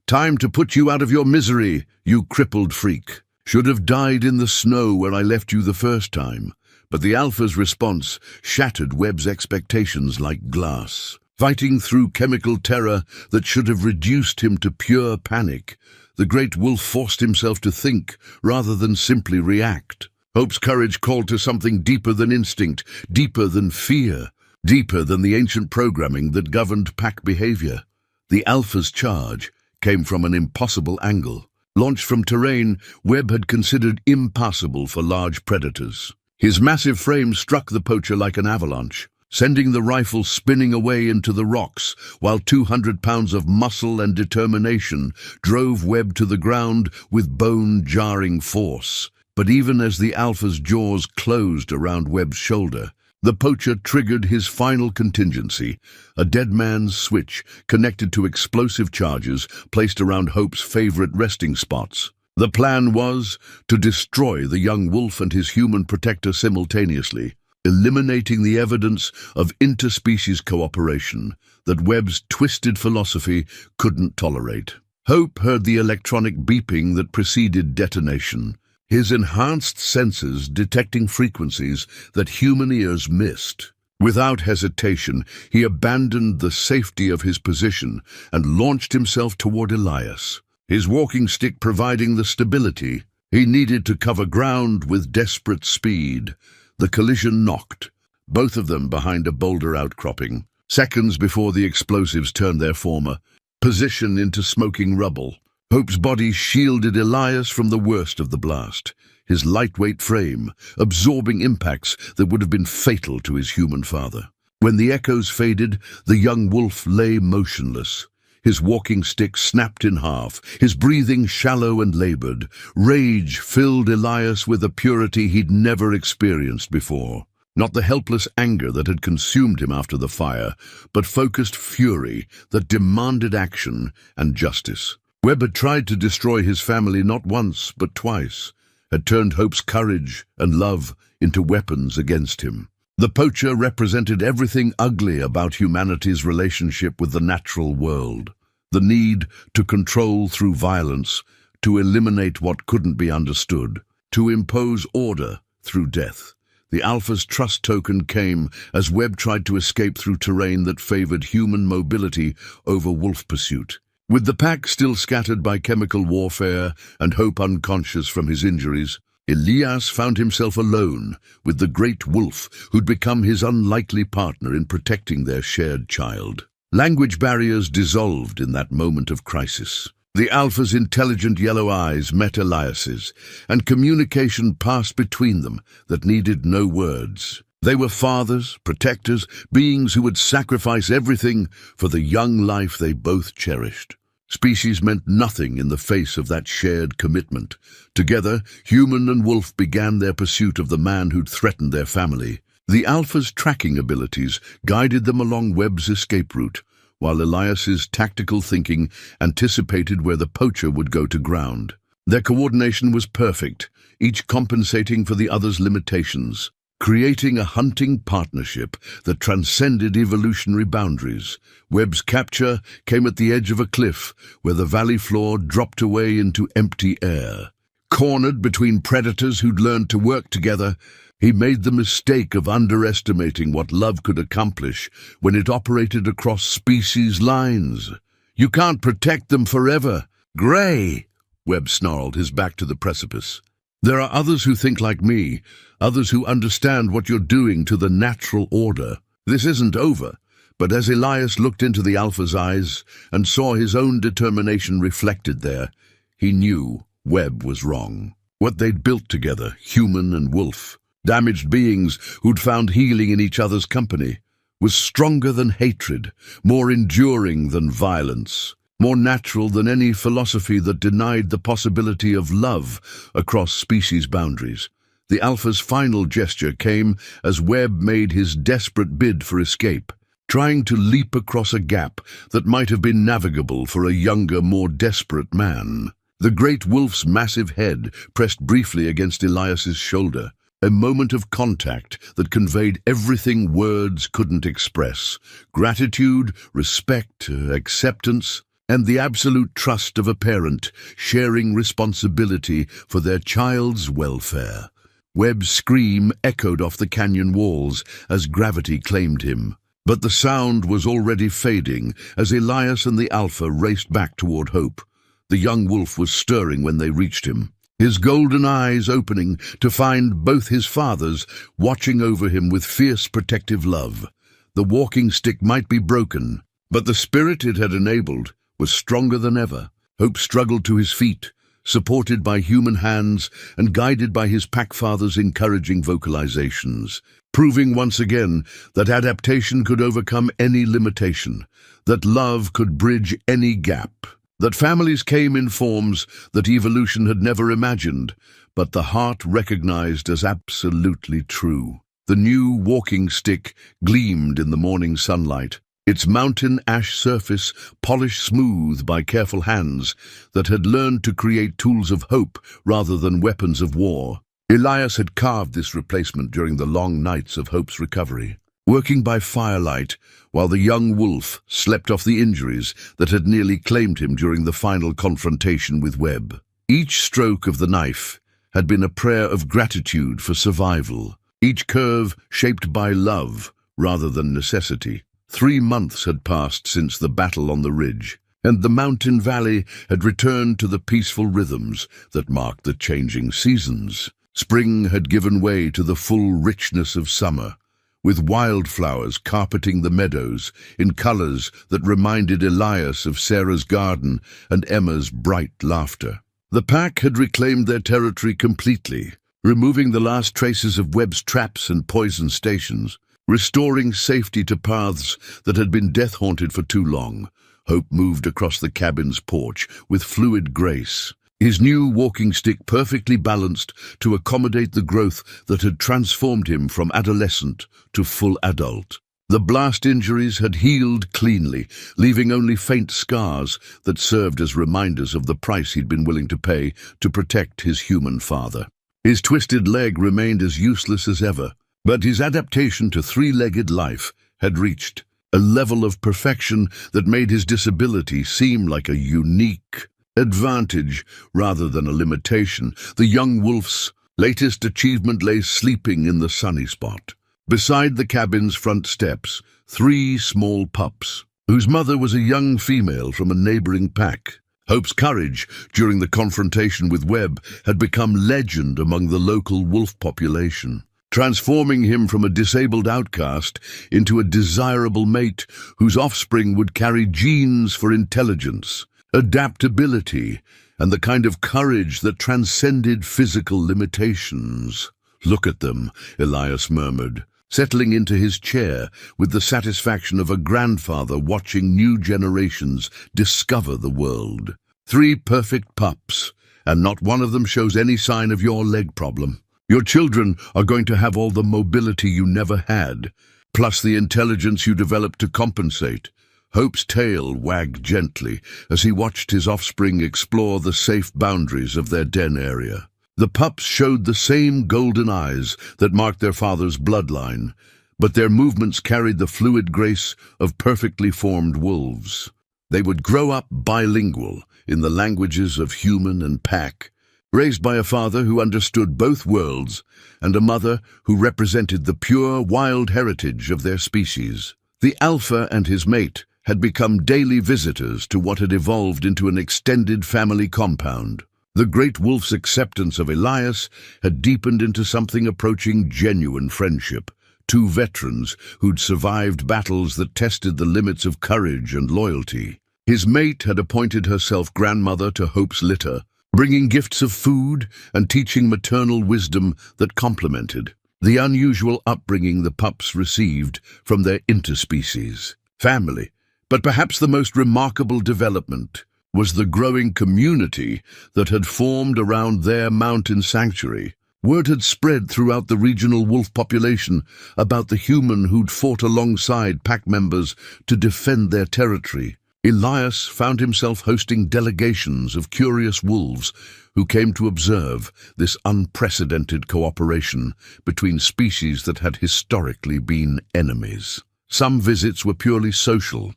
"Time to put you out of your misery, you crippled freak. Should have died in the snow where I left you the first time." But the Alpha's response shattered Webb's expectations like glass. Fighting through chemical terror that should have reduced him to pure panic, the great wolf forced himself to think rather than simply react. Hope's courage called to something deeper than instinct, deeper than fear, deeper than the ancient programming that governed pack behavior. The Alpha's charge came from an impossible angle. Launched from terrain Webb had considered impassable for large predators. His massive frame struck the poacher like an avalanche, sending the rifle spinning away into the rocks, while 200 pounds of muscle and determination drove Webb to the ground with bone-jarring force. But even as the Alpha's jaws closed around Webb's shoulder, the poacher triggered his final contingency, a dead man's switch connected to explosive charges placed around Hope's favorite resting spots. The plan was to destroy the young wolf and his human protector simultaneously, eliminating the evidence of interspecies cooperation that Webb's twisted philosophy couldn't tolerate. Hope heard the electronic beeping that preceded detonation, his enhanced senses detecting frequencies that human ears missed. Without hesitation, he abandoned the safety of his position and launched himself toward Elias, his walking stick providing the stability he needed to cover ground with desperate speed. The collision knocked both of them behind a boulder outcropping, seconds before the explosives turned their former position into smoking rubble. Hope's body shielded Elias from the worst of the blast, his lightweight frame absorbing impacts that would have been fatal to his human father. When the echoes faded, the young wolf lay motionless, his walking stick snapped in half, his breathing shallow and labored. Rage filled Elias with a purity he'd never experienced before. Not the helpless anger that had consumed him after the fire, but focused fury that demanded action and justice. Webb had tried to destroy his family not once, but twice, had turned Hope's courage and love into weapons against him. The poacher represented everything ugly about humanity's relationship with the natural world. The need to control through violence, to eliminate what couldn't be understood, to impose order through death. The Alpha's trust token came as Webb tried to escape through terrain that favored human mobility over wolf pursuit. With the pack still scattered by chemical warfare and hope unconscious from his injuries, Elias found himself alone with the great wolf who'd become his unlikely partner in protecting their shared child. Language barriers dissolved in that moment of crisis. The alpha's intelligent yellow eyes met Elias's, and communication passed between them that needed no words. They were fathers, protectors, beings who would sacrifice everything for the young life they both cherished. Species meant nothing in the face of that shared commitment. Together, human and wolf began their pursuit of the man who'd threatened their family. The alpha's tracking abilities guided them along Webb's escape route, while Elias's tactical thinking anticipated where the poacher would go to ground. Their coordination was perfect, each compensating for the other's limitations, creating a hunting partnership that transcended evolutionary boundaries. Webb's capture came at the edge of a cliff where the valley floor dropped away into empty air. Cornered between predators who'd learned to work together, he made the mistake of underestimating what love could accomplish when it operated across species lines. "You can't protect them forever, Gray," Webb snarled, his back to the precipice. "There are others who think like me, others who understand what you're doing to the natural order. This isn't over." But as Elias looked into the alpha's eyes and saw his own determination reflected there, he knew Webb was wrong. What they'd built together, human and wolf, damaged beings who'd found healing in each other's company, was stronger than hatred, more enduring than violence, more natural than any philosophy that denied the possibility of love across species boundaries. The alpha's final gesture came as Webb made his desperate bid for escape, trying to leap across a gap that might have been navigable for a younger, more desperate man. The great wolf's massive head pressed briefly against Elias's shoulder, a moment of contact that conveyed everything words couldn't express: gratitude, respect, acceptance, and the absolute trust of a parent sharing responsibility for their child's welfare. Webb's scream echoed off the canyon walls as gravity claimed him, but the sound was already fading as Elias and the alpha raced back toward hope. The young wolf was stirring when they reached him, his golden eyes opening to find both his fathers watching over him with fierce protective love. The walking stick might be broken, but the spirit it had enabled was stronger than ever. Hope struggled to his feet, supported by human hands and guided by his pack father's encouraging vocalizations, proving once again that adaptation could overcome any limitation, that love could bridge any gap, that families came in forms that evolution had never imagined, but the heart recognized as absolutely true. The new walking stick gleamed in the morning sunlight, its mountain ash surface polished smooth by careful hands that had learned to create tools of hope rather than weapons of war. Elias had carved this replacement during the long nights of Hope's recovery, working by firelight while the young wolf slept off the injuries that had nearly claimed him during the final confrontation with Webb. Each stroke of the knife had been a prayer of gratitude for survival, each curve shaped by love rather than necessity. 3 months had passed since the battle on the ridge, and the mountain valley had returned to the peaceful rhythms that marked the changing seasons. Spring had given way to the full richness of summer, with wildflowers carpeting the meadows in colors that reminded Elias of Sarah's garden and Emma's bright laughter. The pack had reclaimed their territory completely, removing the last traces of Webb's traps and poison stations, restoring safety to paths that had been death-haunted for too long. Hope moved across the cabin's porch with fluid grace, his new walking stick perfectly balanced to accommodate the growth that had transformed him from adolescent to full adult. The blast injuries had healed cleanly, leaving only faint scars that served as reminders of the price he'd been willing to pay to protect his human father. His twisted leg remained as useless as ever, but his adaptation to 3-legged life had reached a level of perfection that made his disability seem like a unique advantage rather than a limitation. The young wolf's latest achievement lay sleeping in the sunny spot. Beside the cabin's front steps, 3 small pups, whose mother was a young female from a neighboring pack. Hope's courage during the confrontation with Webb had become legend among the local wolf population, transforming him from a disabled outcast into a desirable mate whose offspring would carry genes for intelligence, adaptability, and the kind of courage that transcended physical limitations. "Look at them," Elias murmured, settling into his chair with the satisfaction of a grandfather watching new generations discover the world. "3 perfect pups, and not one of them shows any sign of your leg problem. Your children are going to have all the mobility you never had, plus the intelligence you developed to compensate." Hope's tail wagged gently as he watched his offspring explore the safe boundaries of their den area. The pups showed the same golden eyes that marked their father's bloodline, but their movements carried the fluid grace of perfectly formed wolves. They would grow up bilingual in the languages of human and pack, raised by a father who understood both worlds and a mother who represented the pure, wild heritage of their species. The alpha and his mate had become daily visitors to what had evolved into an extended family compound. The great wolf's acceptance of Elias had deepened into something approaching genuine friendship. 2 veterans who'd survived battles that tested the limits of courage and loyalty. His mate had appointed herself grandmother to Hope's litter, bringing gifts of food and teaching maternal wisdom that complemented the unusual upbringing the pups received from their interspecies family. But perhaps the most remarkable development was the growing community that had formed around their mountain sanctuary. Word had spread throughout the regional wolf population about the human who'd fought alongside pack members to defend their territory. Elias found himself hosting delegations of curious wolves who came to observe this unprecedented cooperation between species that had historically been enemies. Some visits were purely social,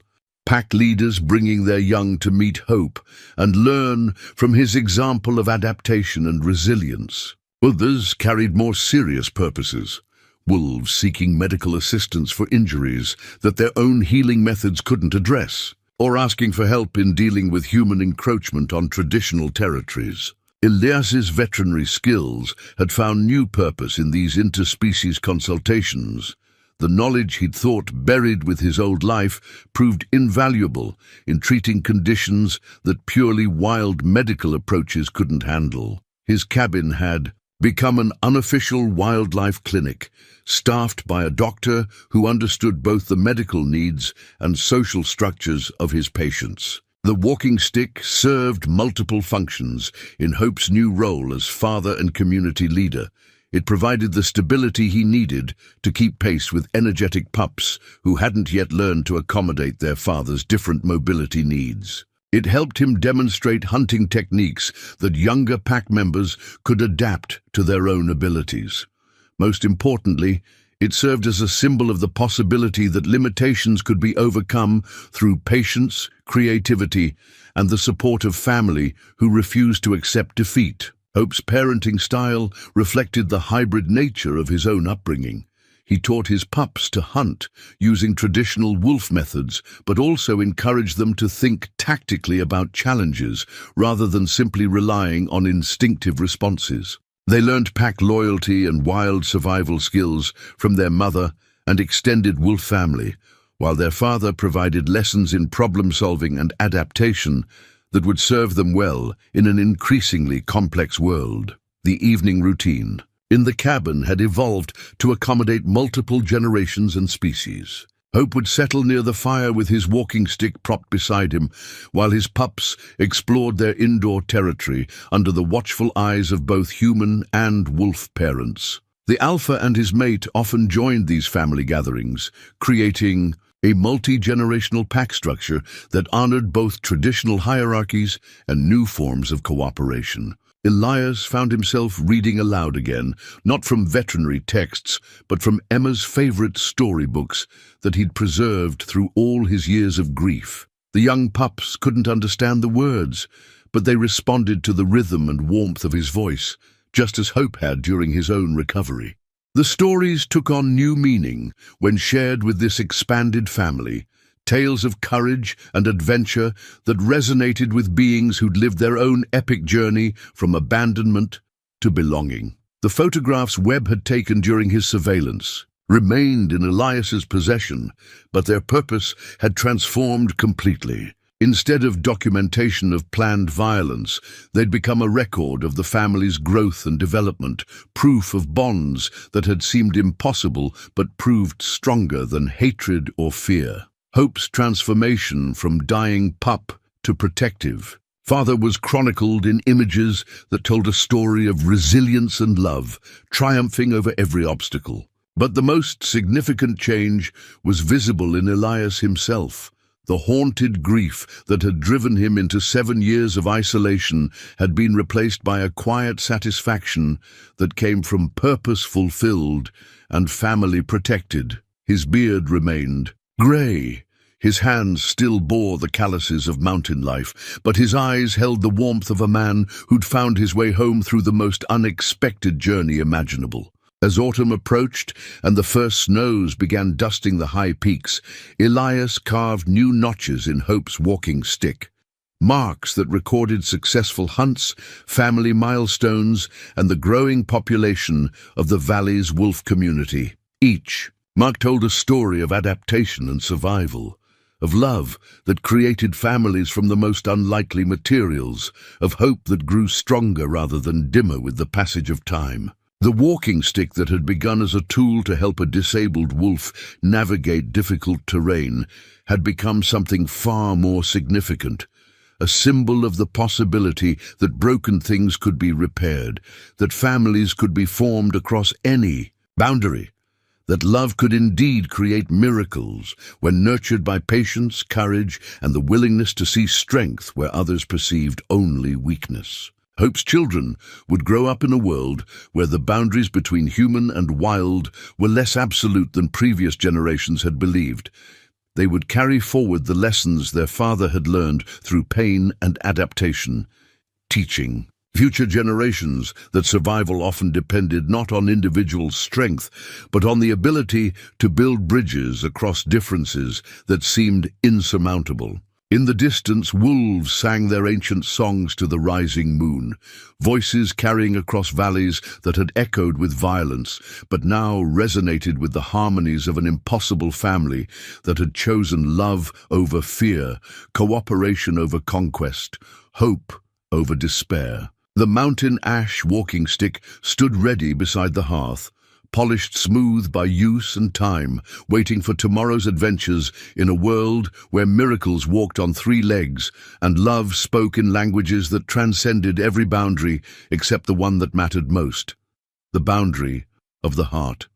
pack leaders bringing their young to meet Hope and learn from his example of adaptation and resilience. Others carried more serious purposes, wolves seeking medical assistance for injuries that their own healing methods couldn't address, or asking for help in dealing with human encroachment on traditional territories. Elias's veterinary skills had found new purpose in these interspecies consultations. The knowledge he'd thought buried with his old life proved invaluable in treating conditions that purely wild medical approaches couldn't handle. His cabin had become an unofficial wildlife clinic, staffed by a doctor who understood both the medical needs and social structures of his patients. The walking stick served multiple functions in Hope's new role as father and community leader. It provided the stability he needed to keep pace with energetic pups who hadn't yet learned to accommodate their father's different mobility needs. It helped him demonstrate hunting techniques that younger pack members could adapt to their own abilities. Most importantly, it served as a symbol of the possibility that limitations could be overcome through patience, creativity, and the support of family who refused to accept defeat. Hope's parenting style reflected the hybrid nature of his own upbringing. He taught his pups to hunt using traditional wolf methods, but also encouraged them to think tactically about challenges rather than simply relying on instinctive responses. They learned pack loyalty and wild survival skills from their mother and extended wolf family, while their father provided lessons in problem-solving and adaptation that would serve them well in an increasingly complex world. The evening routine in the cabin had evolved to accommodate multiple generations and species. Hope would settle near the fire with his walking stick propped beside him, while his pups explored their indoor territory under the watchful eyes of both human and wolf parents. The alpha and his mate often joined these family gatherings, creating a multi-generational pack structure that honored both traditional hierarchies and new forms of cooperation. Elias found himself reading aloud again, not from veterinary texts, but from Emma's favorite storybooks that he'd preserved through all his years of grief. The young pups couldn't understand the words, but they responded to the rhythm and warmth of his voice, just as Hope had during his own recovery. The stories took on new meaning when shared with this expanded family, tales of courage and adventure that resonated with beings who'd lived their own epic journey from abandonment to belonging. The photographs Webb had taken during his surveillance remained in Elias's possession, but their purpose had transformed completely. Instead of documentation of planned violence, they'd become a record of the family's growth and development, proof of bonds that had seemed impossible but proved stronger than hatred or fear. Hope's transformation from dying pup to protective father was chronicled in images that told a story of resilience and love, triumphing over every obstacle. But the most significant change was visible in Elias himself. The haunted grief that had driven him into 7 years of isolation had been replaced by a quiet satisfaction that came from purpose fulfilled and family protected. His beard remained grey. His hands still bore the calluses of mountain life, but his eyes held the warmth of a man who'd found his way home through the most unexpected journey imaginable. As autumn approached and the first snows began dusting the high peaks, Elias carved new notches in Hope's walking stick, marks that recorded successful hunts, family milestones, and the growing population of the valley's wolf community. Each mark told a story of adaptation and survival, of love that created families from the most unlikely materials, of hope that grew stronger rather than dimmer with the passage of time. The walking stick that had begun as a tool to help a disabled wolf navigate difficult terrain had become something far more significant, a symbol of the possibility that broken things could be repaired, that families could be formed across any boundary, that love could indeed create miracles when nurtured by patience, courage, and the willingness to see strength where others perceived only weakness. Hope's children would grow up in a world where the boundaries between human and wild were less absolute than previous generations had believed. They would carry forward the lessons their father had learned through pain and adaptation, teaching future generations that survival often depended not on individual strength, but on the ability to build bridges across differences that seemed insurmountable. In the distance, wolves sang their ancient songs to the rising moon, voices carrying across valleys that had echoed with violence, but now resonated with the harmonies of an impossible family that had chosen love over fear, cooperation over conquest, hope over despair. The mountain ash walking stick stood ready beside the hearth, polished smooth by use and time, waiting for tomorrow's adventures in a world where miracles walked on 3 legs and love spoke in languages that transcended every boundary except the one that mattered most, the boundary of the heart.